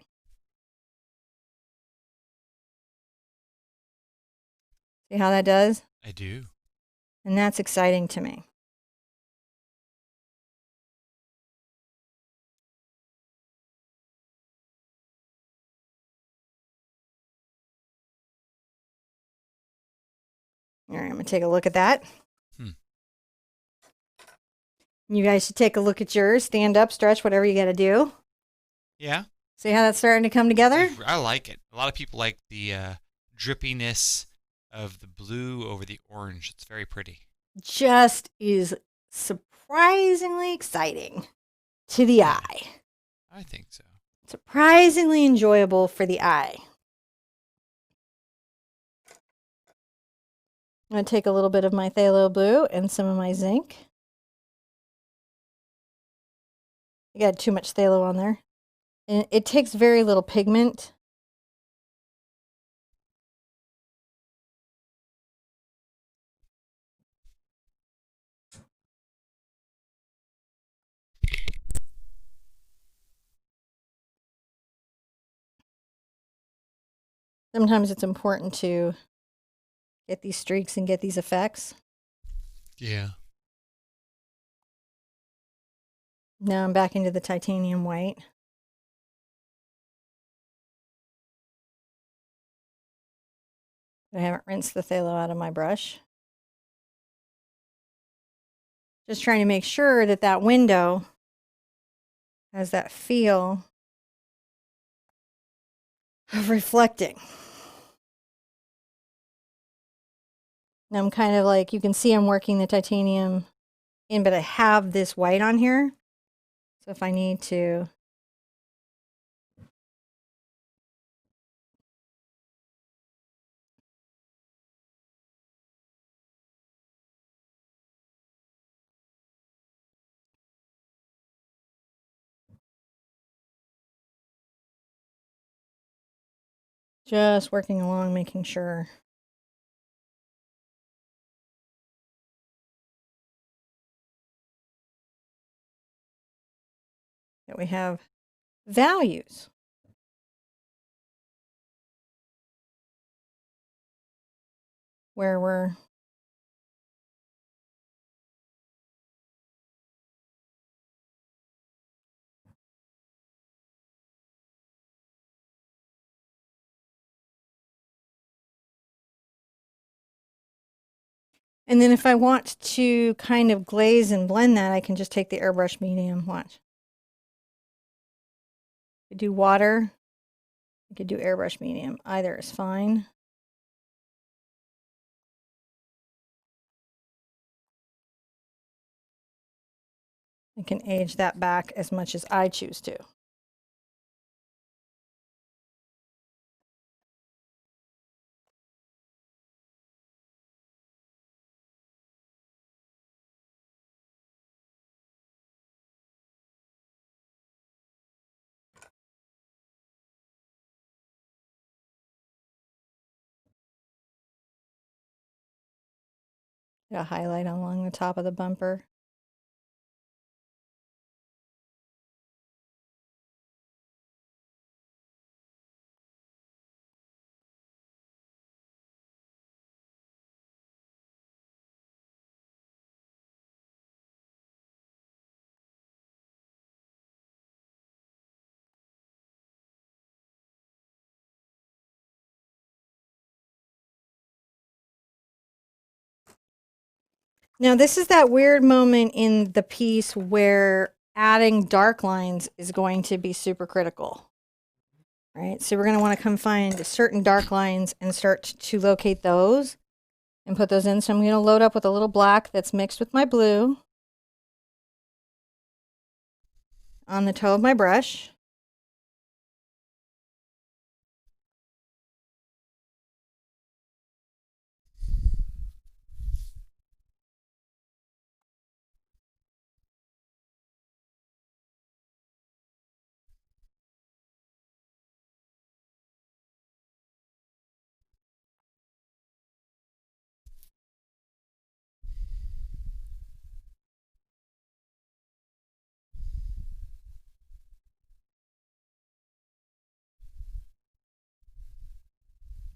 See how that does? I do. And that's exciting to me. All right, I'm going to take a look at that. You guys should take a look at yours. Stand up, stretch, whatever you got to do. Yeah. See how that's starting to come together? I like it. A lot of people like the drippiness of the blue over the orange. It's very pretty. Just is surprisingly exciting to the eye. I think so. Surprisingly enjoyable for the eye. I'm going to take a little bit of my phthalo blue and some of my zinc. I got too much phthalo on there. And it takes very little pigment. Sometimes it's important to get these streaks and get these effects. Yeah. Now I'm back into the titanium white. I haven't rinsed the phthalo out of my brush. Just trying to make sure that that window has that feel of reflecting. Now I'm kind of like, you can see I'm working the titanium in, but I have this white on here. So if I need to, just working along, making sure. That we have values. Where we're and then if I want to kind of glaze and blend that, I can just take the airbrush medium. Watch. I could do water. I could do airbrush medium. Either is fine. I can age that back as much as I choose to. Got a highlight along the top of the bumper. Now this is that weird moment in the piece where adding dark lines is going to be super critical. Right? So we're going to want to come find certain dark lines and start to locate those and put those in. So I'm going to load up with a little black that's mixed with my blue on the toe of my brush.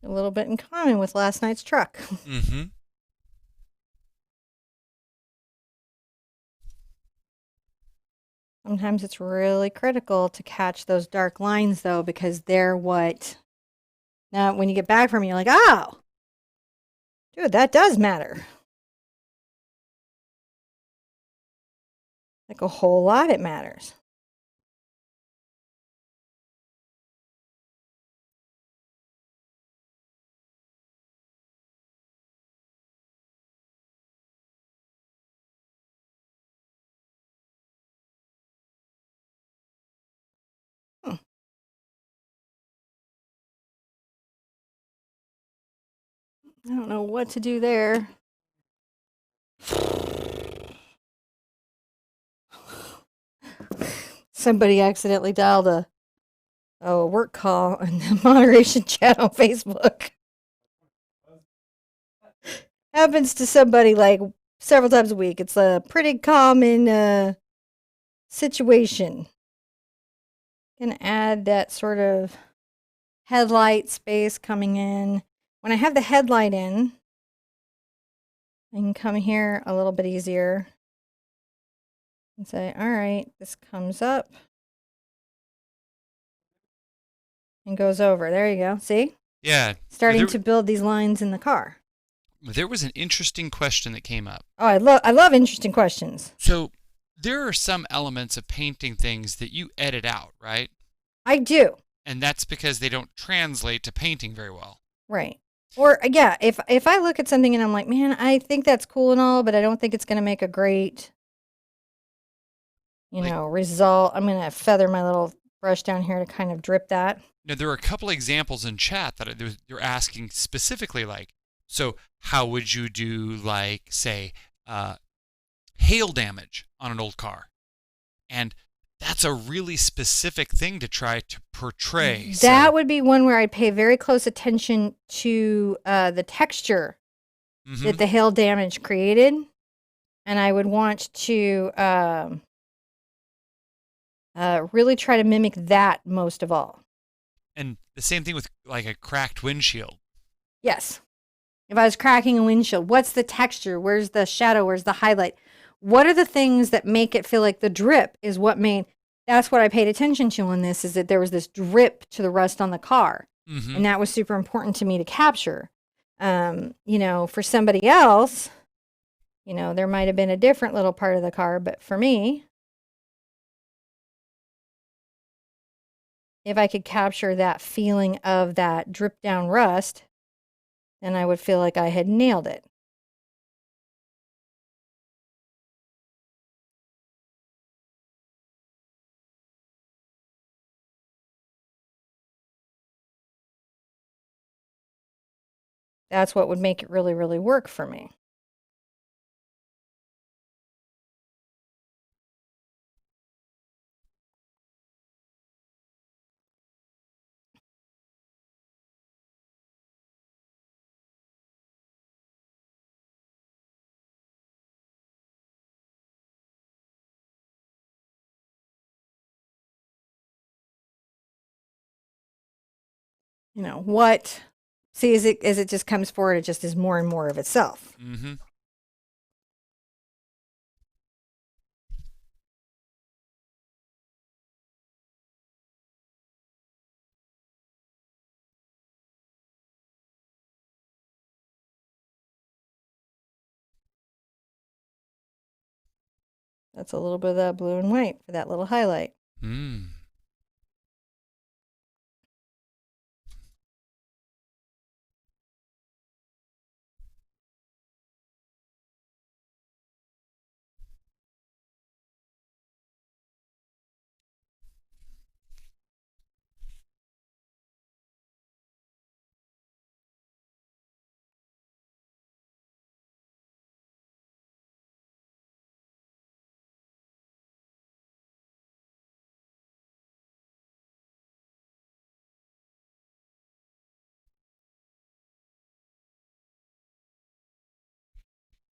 A little bit in common with last night's truck. Mm-hmm. Sometimes it's really critical to catch those dark lines, though, because they're what. Now, when you get back from it, you're like, oh, dude, that does matter. Like a whole lot, it matters. Hmm. I don't know what to do there. Somebody accidentally dialed a work call in the moderation chat on Facebook. Happens to somebody like several times a week. It's a pretty common situation. Gonna add that sort of headlight space coming in. When I have the headlight in, I can come here a little bit easier and say, all right, this comes up and goes over. There you go. See? Yeah. Starting to build these lines in the car. There was an interesting question that came up. Oh, I love interesting questions. So there are some elements of painting things that you edit out, right? I do. And that's because they don't translate to painting very well. Right. Or yeah, if I look at something and I'm like, man, I think that's cool and all, but I don't think it's going to make a great, result. I'm going to feather my little brush down here to kind of drip that. Now, there are a couple examples in chat that they're asking specifically, like, so how would you do, like, say, hail damage on an old car? And that's a really specific thing to try to portray. That would be one where I'd pay very close attention to the texture that the hail damage created. And I would want to really try to mimic that most of all. And the same thing with like a cracked windshield. Yes. If I was cracking a windshield, what's the texture? Where's the shadow? Where's the highlight? What are the things that make it feel like the drip is what made, that's what I paid attention to on this, is that there was this drip to the rust on the car. And that was super important to me to capture. For somebody else, there might have been a different little part of the car, but for me, if I could capture that feeling of that drip down rust, then I would feel like I had nailed it. That's what would make it really, really work for me. What? See, as it just comes forward, it just is more and more of itself. That's a little bit of that blue and white for that little highlight.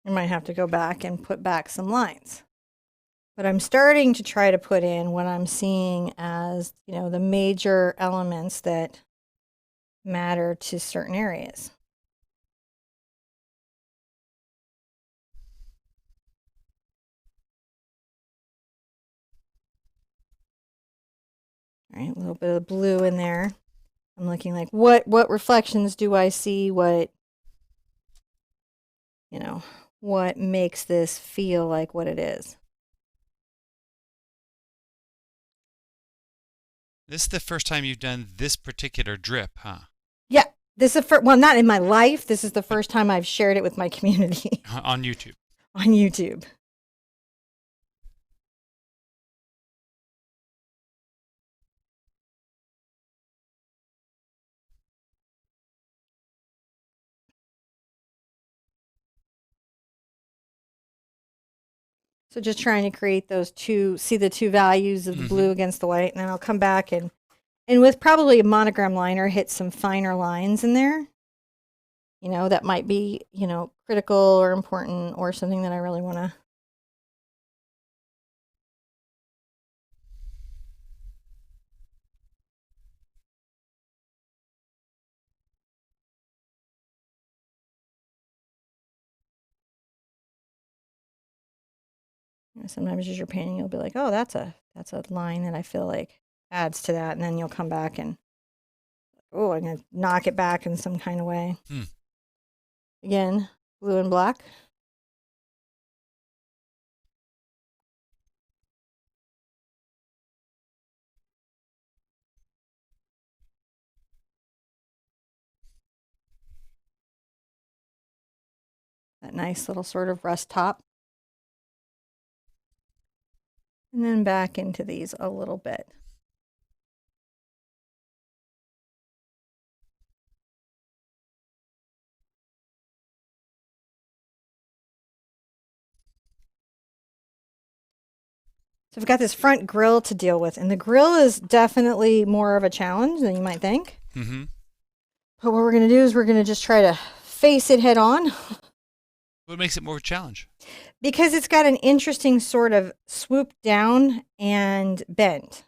I might have to go back and put back some lines. But I'm starting to try to put in what I'm seeing as, the major elements that matter to certain areas. All right, a little bit of blue in there. I'm looking like what reflections do I see? What, you know, what makes this feel like what it is? This is the first time you've done this particular drip, huh? Yeah, this is well, not in my life. This is the first time I've shared it with my community On YouTube. on YouTube. So just trying to create those two, see the two values of the blue against the white, and then I'll come back and with probably a monogram liner, hit some finer lines in there. You know, that might be, you know, critical or important or something that I really want to. You know, sometimes as you're painting, you'll be like, oh, that's a line that I feel like adds to that. And then you'll come back and, oh, I'm going to knock it back in some kind of way. Again, blue and black. That nice little sort of rust top. And then back into these a little bit. So I've got this front grill to deal with, and the grill is definitely more of a challenge than you might think. Mm-hmm. But what we're going to do is we're going to just try to face it head on. What makes it more of a challenge? Because it's got an interesting sort of swoop down and bend.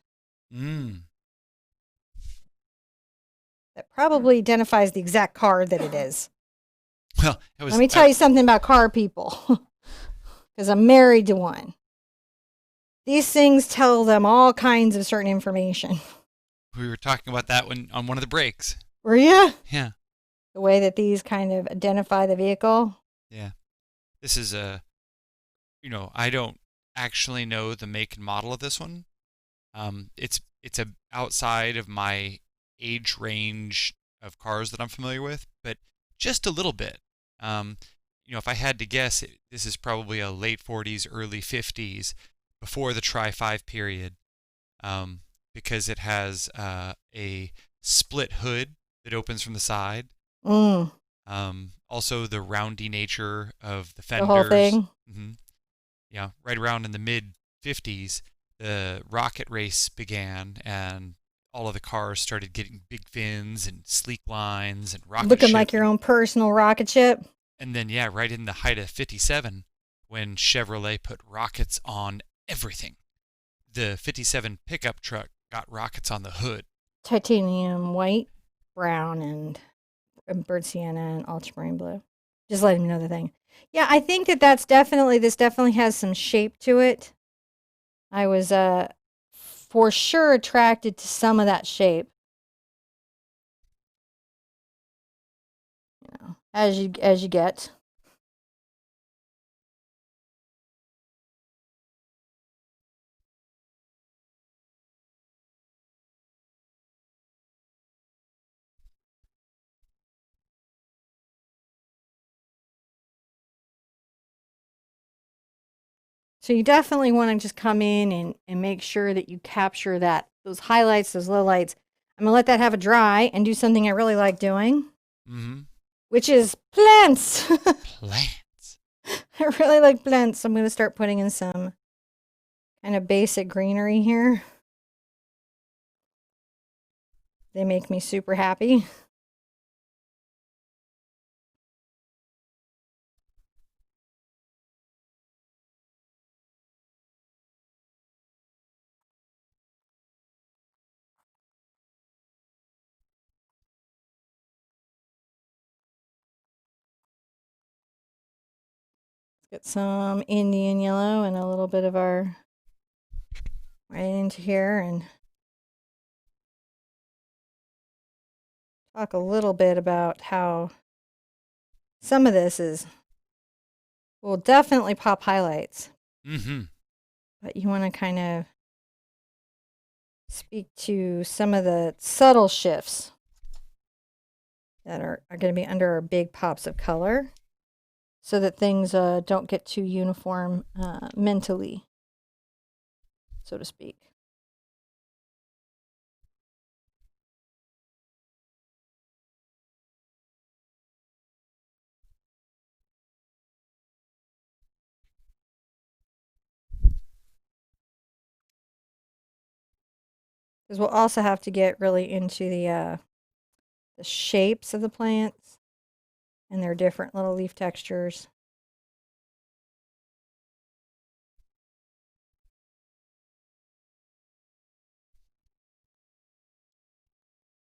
That probably identifies the exact car that it is. Well, let me tell you something about car people, because I'm married to one. These things tell them all kinds of certain information. We were talking about that on one of the breaks. Were you? Yeah. The way that these kind of identify the vehicle. Yeah. This is I don't actually know the make and model of this one. It's outside of my age range of cars that I'm familiar with, but just a little bit. If I had to guess, this is probably a late 40s, early 50s, before the Tri-5 period, because it has a split hood that opens from the side. Also, the roundy nature of the fenders. The whole thing. Yeah, right around in the mid 50s, the rocket race began, and all of the cars started getting big fins and sleek lines and rocket looking ship. Like your own personal rocket ship. And then, yeah, right in the height of 57, when Chevrolet put rockets on everything. The 57 pickup truck got rockets on the hood. Titanium white, brown, and bird sienna and ultramarine blue. Just letting me know the thing. Yeah, I think this definitely has some shape to it. I was for sure attracted to some of that shape. You know, as you get. So you definitely want to just come in and make sure that you capture those highlights, those lowlights. I'm going to let that have a dry and do something I really like doing, which is plants. Plants. I really like plants. I'm going to start putting in some kind of basic greenery here. They make me super happy. Get some Indian yellow and a little bit of our right into here and talk a little bit about how some of this will definitely pop highlights. Mm-hmm. But you want to kind of speak to some of the subtle shifts that are going to be under our big pops of color so that things don't get too uniform mentally, so to speak. Because we'll also have to get really into the shapes of the plants and their different little leaf textures.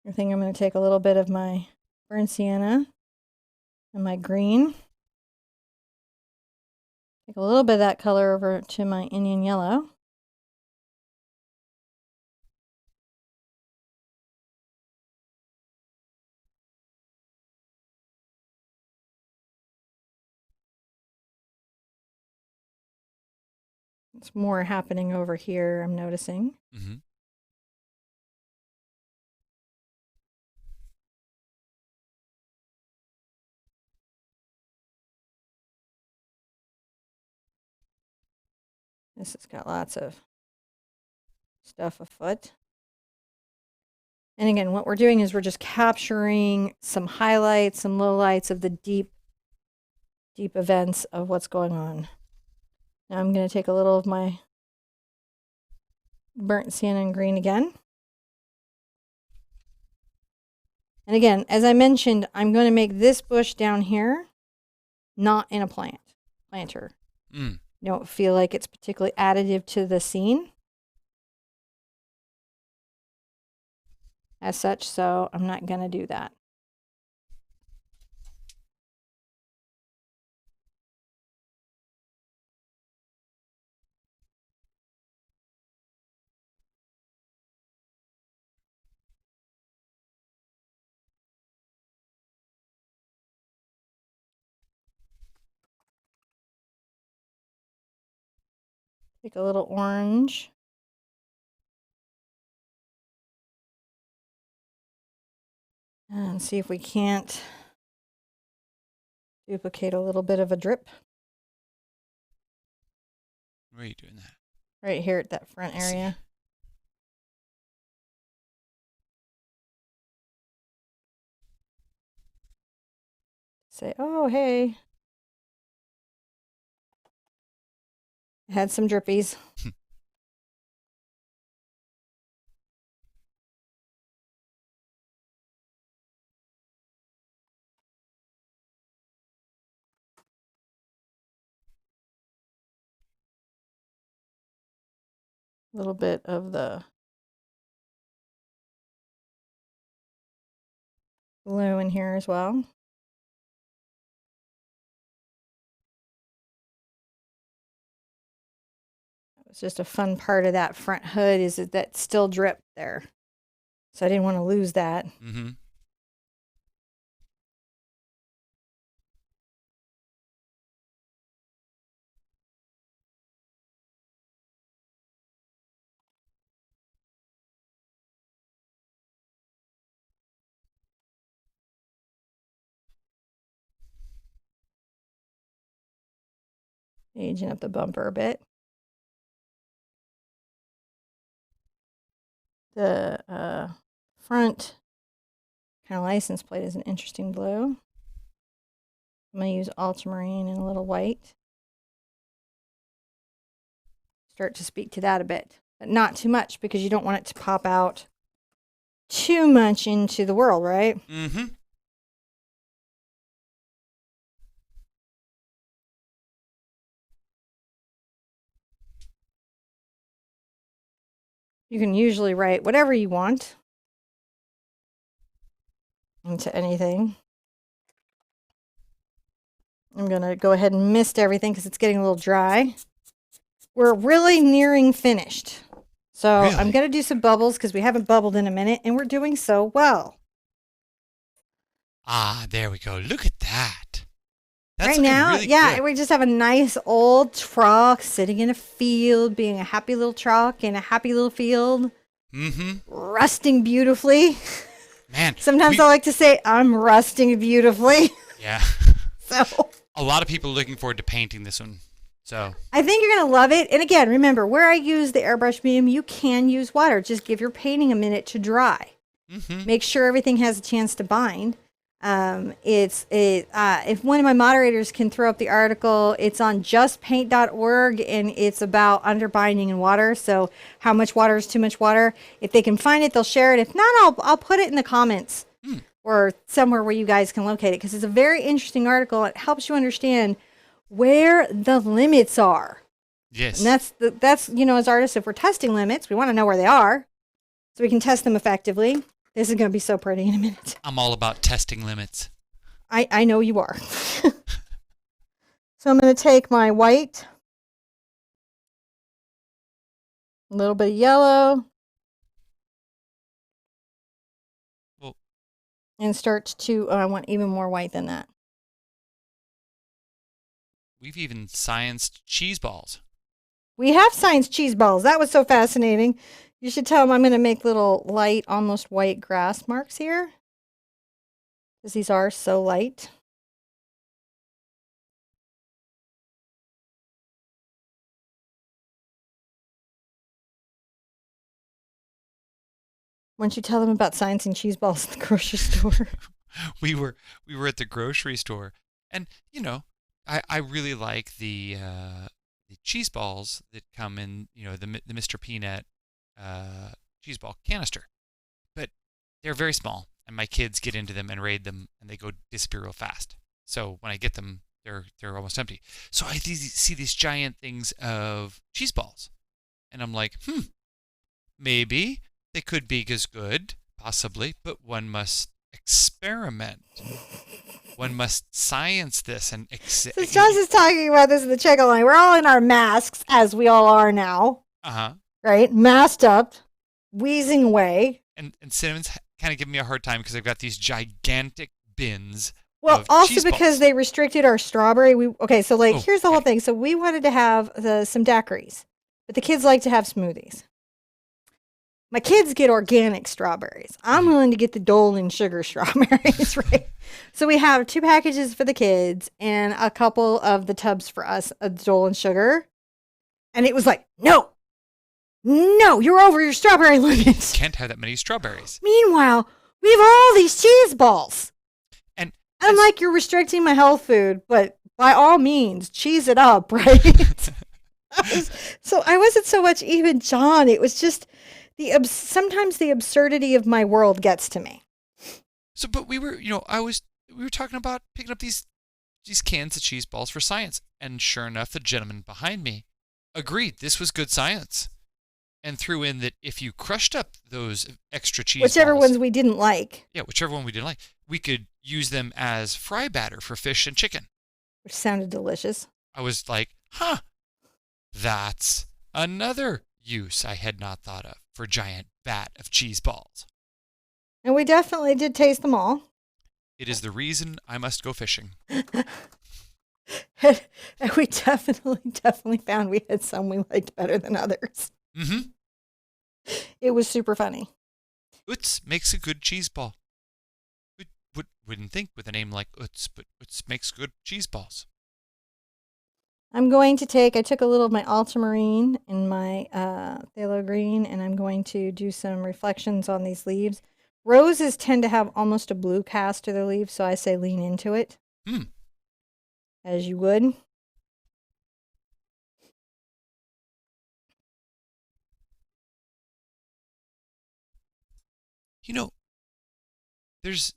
I think I'm going to take a little bit of my burnt sienna and my green. Take a little bit of that color over to my Indian yellow. It's more happening over here, I'm noticing. Mm-hmm. This has got lots of stuff afoot. And again, what we're doing is we're just capturing some highlights, some lowlights of the deep events of what's going on. Now I'm going to take a little of my burnt sienna and green again. And again, as I mentioned, I'm going to make this bush down here not in a planter. Mm. Don't feel like it's particularly additive to the scene as such, so I'm not going to do that. Take a little orange. And see if we can't duplicate a little bit of a drip. Where are you doing that? Right here at that front area. Say, oh, hey. I had some drippies. A little bit of the blue in here as well. It's just a fun part of that front hood is that still drip there. So I didn't want to lose that. Mm-hmm. Aging up the bumper a bit. The front kind of license plate is an interesting blue. I'm going to use ultramarine and a little white. Start to speak to that a bit, but not too much because you don't want it to pop out too much into the world, right? Mm-hmm. You can usually write whatever you want into anything. I'm going to go ahead and mist everything because it's getting a little dry. We're really nearing finished. So Really? I'm going to do some bubbles because we haven't bubbled in a minute, and we're doing so well. Ah, there we go. Look at that. That's Right looking now, really yeah, good. we just have a nice old truck sitting in a field, being a happy little truck in a happy little field, Mm-hmm. rusting beautifully. Man. Sometimes I like to say I'm rusting beautifully. Yeah. So A lot of people are looking forward to painting this one. So I think you're going to love it. And again, remember, where I use the airbrush medium, you can use water. Just give your painting a minute to dry. mm-hmm. Make sure everything has a chance to bind. If one of my moderators can throw up the article, it's on justpaint.org, and it's about underbinding in water. So how much water is too much water? If they can find it, they'll share it. If not, I'll put it in the comments or somewhere where you guys can locate it, because it's a very interesting article. It helps you understand where the limits are. Yes. And that's as artists, if we're testing limits, we want to know where they are so we can test them effectively. This is going to be so pretty in a minute. I'm all about testing limits. I know you are. So I'm going to take my white, a little bit of yellow, Well, and start to, I want even more white than that. we've even scienced cheese balls. We have science cheese balls. That was so fascinating. You should tell them I'm going to make little light, almost white grass marks here, because these are so light. Why don't you tell them about science and cheese balls at the grocery store? we were at the grocery store, and I really like the cheese balls that come in the Mr. Peanut cheese ball canister, but they're very small, and my kids get into them and raid them, and they go disappear real fast. So when I get them, they're almost empty. So I see these giant things of cheese balls, and I'm like, maybe they could be as good, possibly, but one must experiment. One must science this and So Josh is talking about this in the checkout line. We're all in our masks, as we all are now. Right? Masked up, wheezing away. And Cinnamon's kind of giving me a hard time because I've got these gigantic bins. Well, of also cheese because balls. they restricted our strawberry. So here's the whole okay. thing. So we wanted to have some daiquiris, but the kids like to have smoothies. My kids get organic strawberries. I'm willing to get the Dolan sugar strawberries, right? So we have 2 packages for the kids and a couple of the tubs for us of Dolan sugar. And it was like, no, you're over your strawberry limits. Can't have that many strawberries. Meanwhile, we have all these cheese balls. And I'm like, you're restricting my health food, but by all means, cheese it up, right? So I wasn't so much even John. It was just sometimes the absurdity of my world gets to me. So, but we were talking about picking up these cans of cheese balls for science, and sure enough, the gentleman behind me agreed this was good science, and threw in that if you crushed up those extra cheese whichever balls, ones we didn't like. Yeah, whichever one we didn't like, we could use them as fry batter for fish and chicken. Which sounded delicious. I was like, that's another use I had not thought of for a giant vat of cheese balls. And we definitely did taste them all. It is the reason I must go fishing. And we definitely found we had some we liked better than others. Mm-hmm. It was super funny. Utz makes a good cheese ball. Wouldn't think with a name like Utz, but Utz makes good cheese balls. I took a little of my ultramarine and my phthalo green, and I'm going to do some reflections on these leaves. Roses tend to have almost a blue cast to their leaves, so I say lean into it. As you would. There's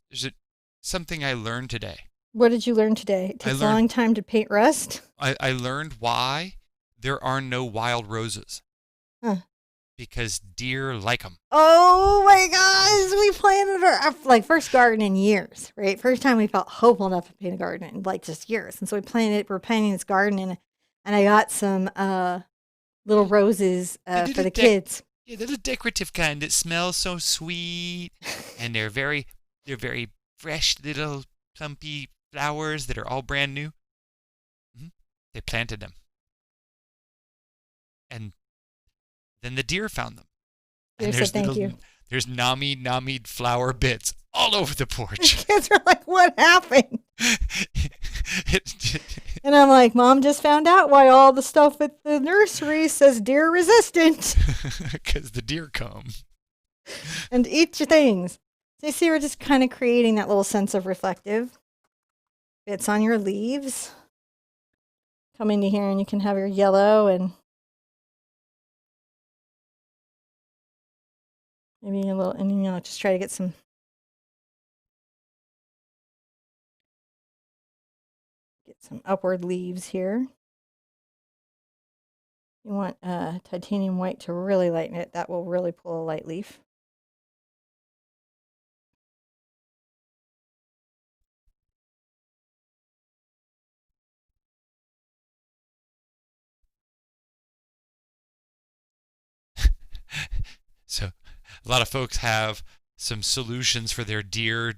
something I learned today. What did you learn today? It takes a long time to paint rust. I learned why there are no wild roses. Huh. because deer like them. Oh my gosh, we planted our like first garden in years, right? First time we felt hopeful enough to paint a garden in like just years. And so we're planting this garden and I got some little roses for the kids. Yeah, they're the decorative kind that smell so sweet, and they're very fresh little plumpy flowers that are all brand new. They planted them, and then the deer found them. And Deer said thank you. There's nami flower bits all over the porch. Kids are like, what happened? And I'm like, Mom just found out why all the stuff at the nursery says deer resistant. Because the deer come and eat your things. So you see, we're just kind of creating that little sense of reflective bits on your leaves. Come into here and you can have your yellow and maybe a little, and just try to get some upward leaves here. You want titanium white to really lighten it. That will really pull a light leaf. So a lot of folks have some solutions for their deer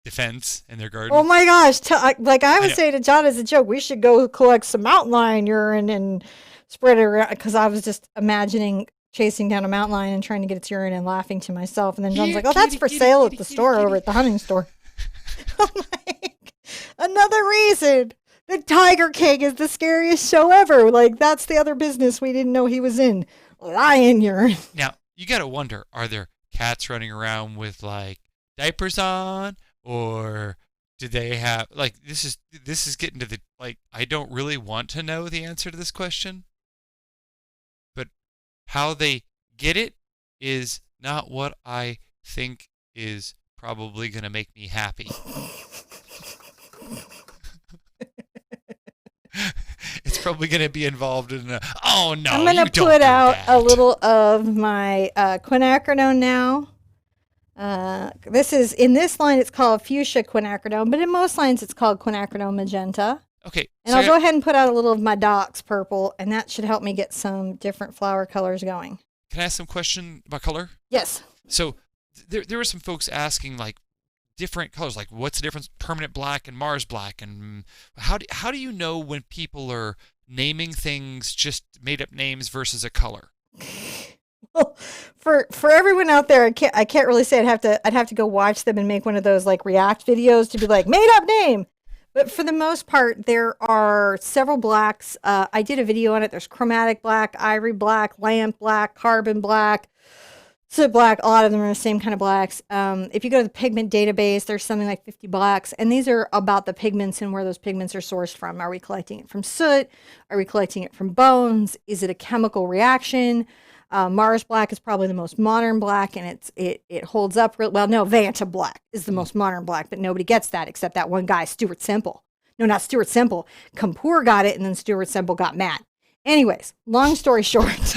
defense in their garden. Oh my gosh. Like I was saying to John as a joke, we should go collect some mountain lion urine and spread it around, because I was just imagining chasing down a mountain lion and trying to get its urine and laughing to myself. And then John's like, oh, that's for sale at the store over at the hunting store. I'm like, another reason that Tiger King is the scariest show ever. Like, that's the other business we didn't know he was in. Lion urine. Now, you got to wonder, are there cats running around with, like, diapers on? Or do they have, like, this is getting to the, like, I don't really want to know the answer to this question. But how they get it is not what I think is probably going to make me happy. It's probably going to be involved in a, oh no, I'm going to put out a little of my quinacridone now. This is, in this line, it's called fuchsia quinacridone, but in most lines, it's called quinacridone magenta. Okay. And so I'll go ahead and put out a little of my Doc's purple, and that should help me get some different flower colors going. Can I ask some question about color? Yes. So there were some folks asking, like, different colors, like what's the difference permanent black and Mars black, and how do you know when people are naming things just made up names versus a color? Well, for everyone out there, I can't really say. I'd have to go watch them and make one of those like React videos to be like made up name. But for the most part, there are several blacks. I did a video on it. There's chromatic black, ivory black, lamp black, carbon black, soot black. A lot of them are the same kind of blacks. If you go to the pigment database, there's something like 50 blacks, and these are about the pigments and where those pigments are sourced from. Are we collecting it from soot? Are we collecting it from bones? Is it a chemical reaction? Mars black is probably the most modern black, and it holds up real well. No, Vanta black is the most modern black, but nobody gets that except that one guy, Stuart Semple. No, not Stuart Semple. Kapoor got it, and then Stuart Semple got mad. Anyways, long story short,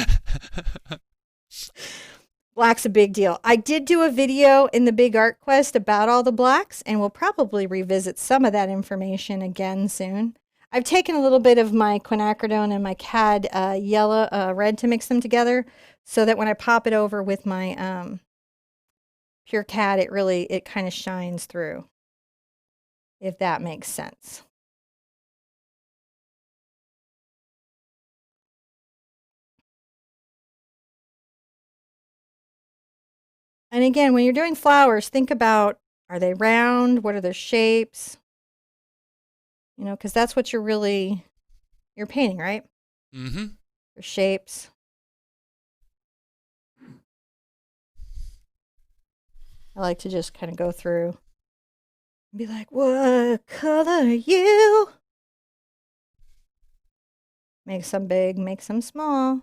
black's a big deal. I did do a video in the Big Art Quest about all the blacks, and we'll probably revisit some of that information again soon. I've taken a little bit of my quinacridone and my CAD red to mix them together, so that when I pop it over with my pure CAD, it kind of shines through, if that makes sense. And again, when you're doing flowers, think about, are they round? What are their shapes? You know, because that's what you're painting, right? Mm-hmm. Your shapes. I like to just kind of go through and be like, what color are you? Make some big, make some small.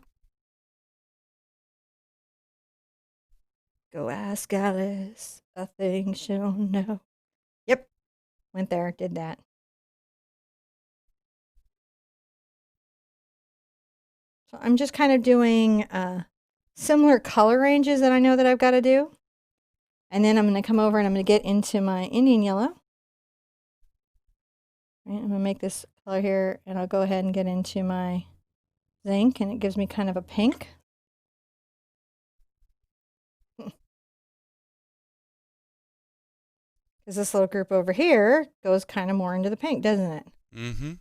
Go ask Alice, I think she'll know. Yep, went there, did that. So I'm just kind of doing similar color ranges that I know that I've got to do. And then I'm going to come over and I'm going to get into my Indian yellow. Right, I'm going to make this color here, and I'll go ahead and get into my zinc, and it gives me kind of a pink. Because this little group over here goes kind of more into the pink, doesn't it? Mm-hmm.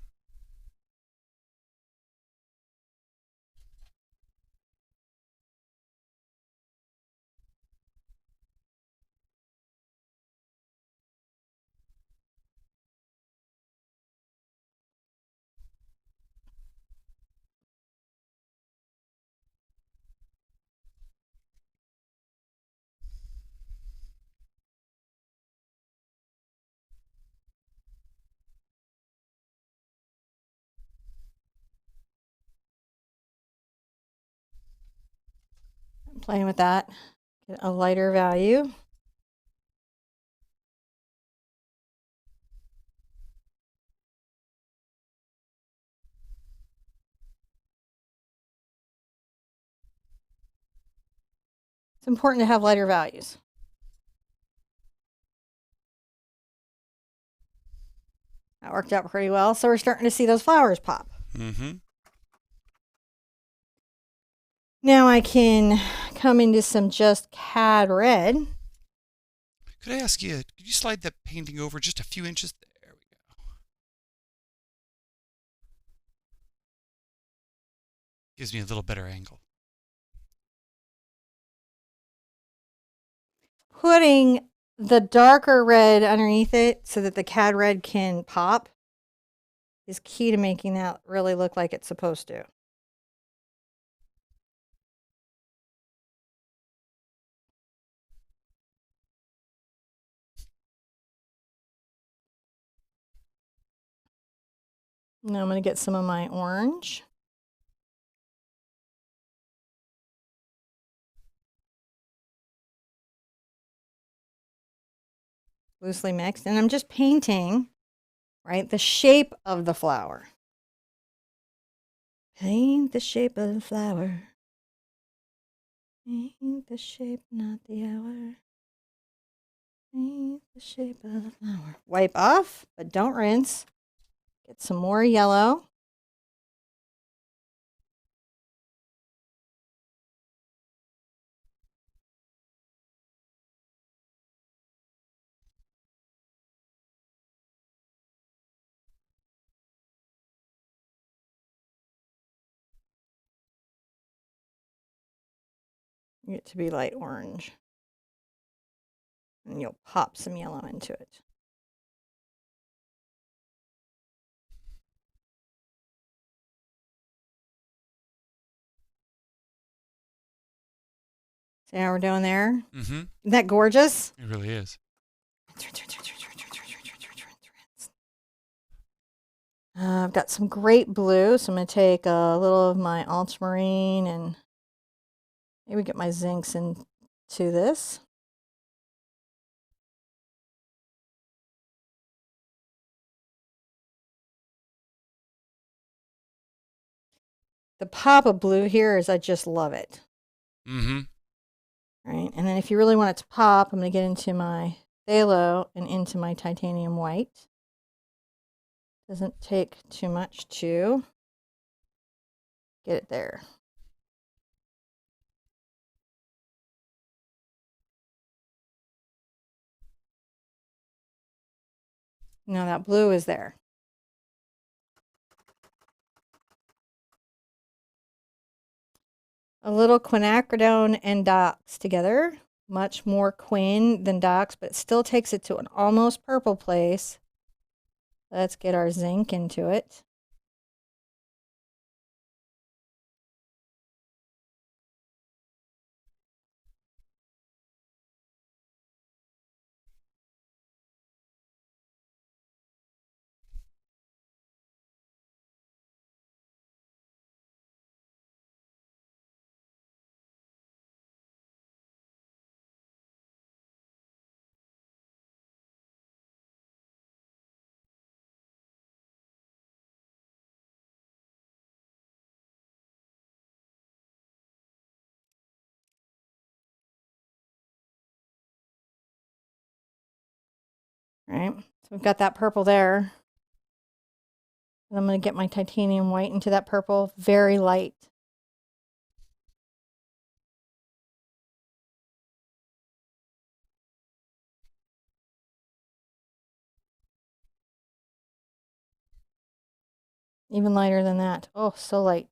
I'm playing with that. Get a lighter value. It's important to have lighter values. That worked out pretty well. So we're starting to see those flowers pop. Mm-hmm. Now I can come into some just cad red. Could I ask you, could you slide that painting over just a few inches? There we go. Gives me a little better angle. Putting the darker red underneath it so that the cad red can pop is key to making that really look like it's supposed to. Now I'm going to get some of my orange. Loosely mixed. And I'm just painting, right, the shape of the flower. Paint the shape of the flower. Paint the shape, not the hour. Paint the shape of the flower. Wipe off, but don't rinse. Get some more yellow. Get it to be light orange. And you'll pop some yellow into it. See how we're doing there? Mm-hmm. Isn't that gorgeous? It really is. I've got some great blue, so I'm going to take a little of my ultramarine and maybe get my zincs into this. The pop of blue here is I just love it. Mm-hmm. Right, and then if you really want it to pop, I'm going to get into my phthalo and into my titanium white. Doesn't take too much to get it there. Now that blue is there. A little quinacridone and dox together. Much more quin than dox, but it still takes it to an almost purple place. Let's get our zinc into it. right, so we've got that purple there. And I'm going to get my titanium white into that purple, very light. Even lighter than that. Oh, so light.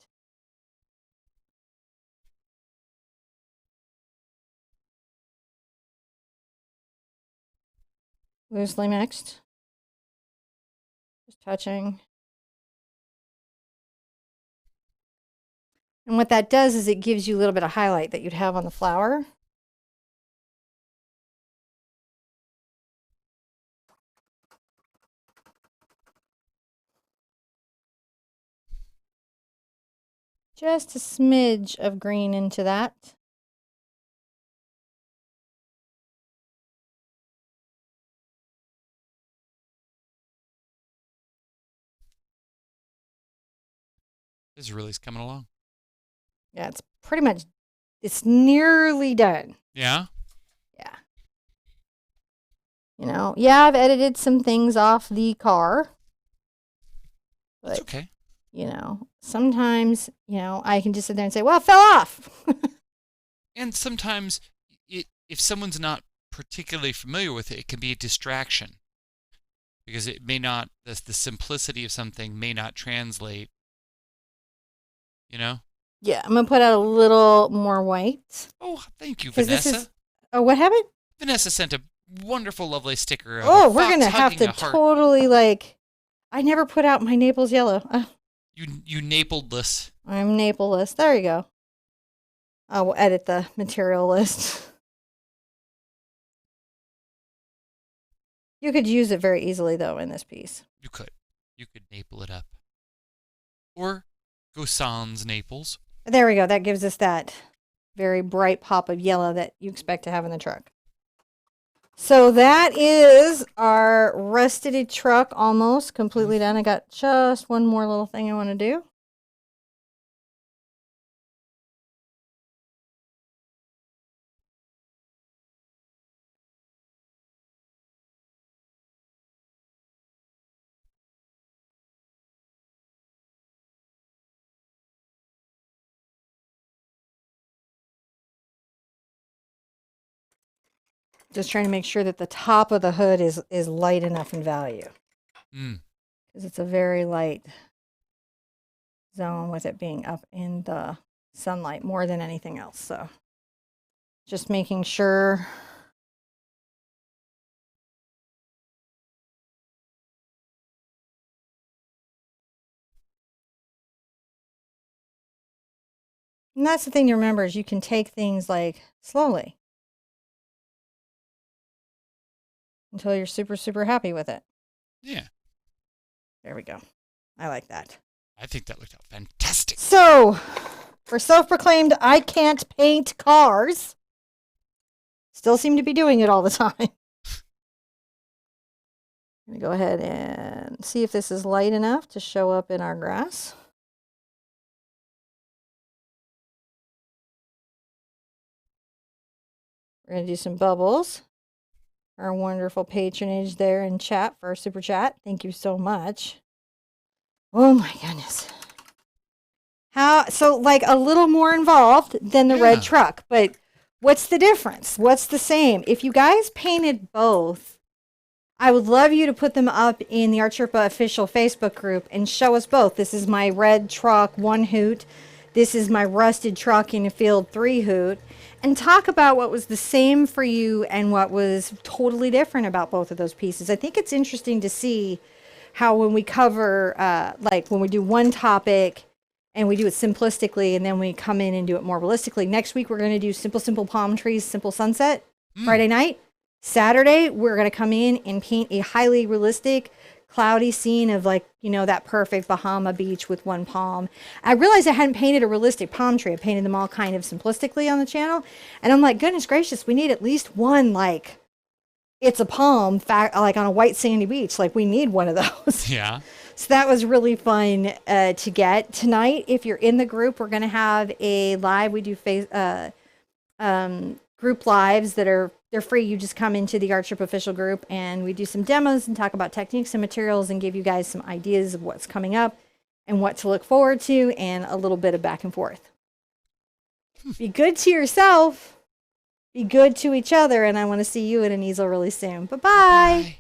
Loosely mixed. Just touching. And what that does is it gives you a little bit of highlight that you'd have on the flower. Just a smidge of green into that. This really is coming along. Yeah, it's pretty much, it's nearly done. Yeah? Yeah. You know, yeah, I've edited some things off the car. That's okay. You know, sometimes, you know, I can just sit there and say, well, it fell off. And sometimes, if someone's not particularly familiar with it, it can be a distraction. Because it may not, the simplicity of something may not translate. You know? Yeah, I'm going to put out a little more white. Oh, thank you, 'Cause Vanessa. this is, oh, what happened? Vanessa sent a wonderful, lovely sticker of Oh, a we're fox going to have hugging to a heart. totally, like, I never put out my Naples yellow. You Napledless. I'm Naples. There you go. I will edit the material list. You could use it very easily, though, in this piece. You could Naple it up. Or go sans Naples. There we go. That gives us that very bright pop of yellow that you expect to have in the truck. So that is our rusted truck almost completely done. I got just one more little thing I want to do. Just trying to make sure that the top of the hood is light enough in value. Because it's a very light zone with it being up in the sunlight more than anything else. So just making sure. And that's the thing to remember is you can take things like slowly until you're super, super happy with it. Yeah. There we go. I like that. I think that looked out fantastic. So, for self-proclaimed, I can't paint cars. Still seem to be doing it all the time. I'm going to go ahead and see if this is light enough to show up in our grass. We're going to do some bubbles. Our wonderful patronage there in chat for our super chat. Thank you so much. Oh my goodness. So like a little more involved than the red truck, but what's the difference? What's the same? If you guys painted both, I would love you to put them up in the Art Sherpa official Facebook group and show us both. This is my red truck 1 hoot. This is my rusted truck in a field 3 hoot. And talk about what was the same for you and what was totally different about both of those pieces. I think it's interesting to see how when we cover, like when we do one topic and we do it simplistically and then we come in and do it more realistically. Next week, we're going to do simple palm trees, simple sunset. Friday night. Saturday, we're going to come in and paint a highly realistic cloudy scene of like, you know, that perfect Bahama beach with one palm. I realized I hadn't painted a realistic palm tree. I painted them all kind of simplistically on the channel. And I'm like, goodness gracious, we need at least one, like, it's a palm, like on a white sandy beach. Like, we need one of those. Yeah. So that was really fun to get. Tonight, if you're in the group, we're going to have a live. We do group lives they're free. You just come into the Art Sherpa official group and we do some demos and talk about techniques and materials and give you guys some ideas of what's coming up and what to look forward to and a little bit of back and forth. Be good to yourself. Be good to each other. And I want to see you at an easel really soon. Bye-bye. Bye.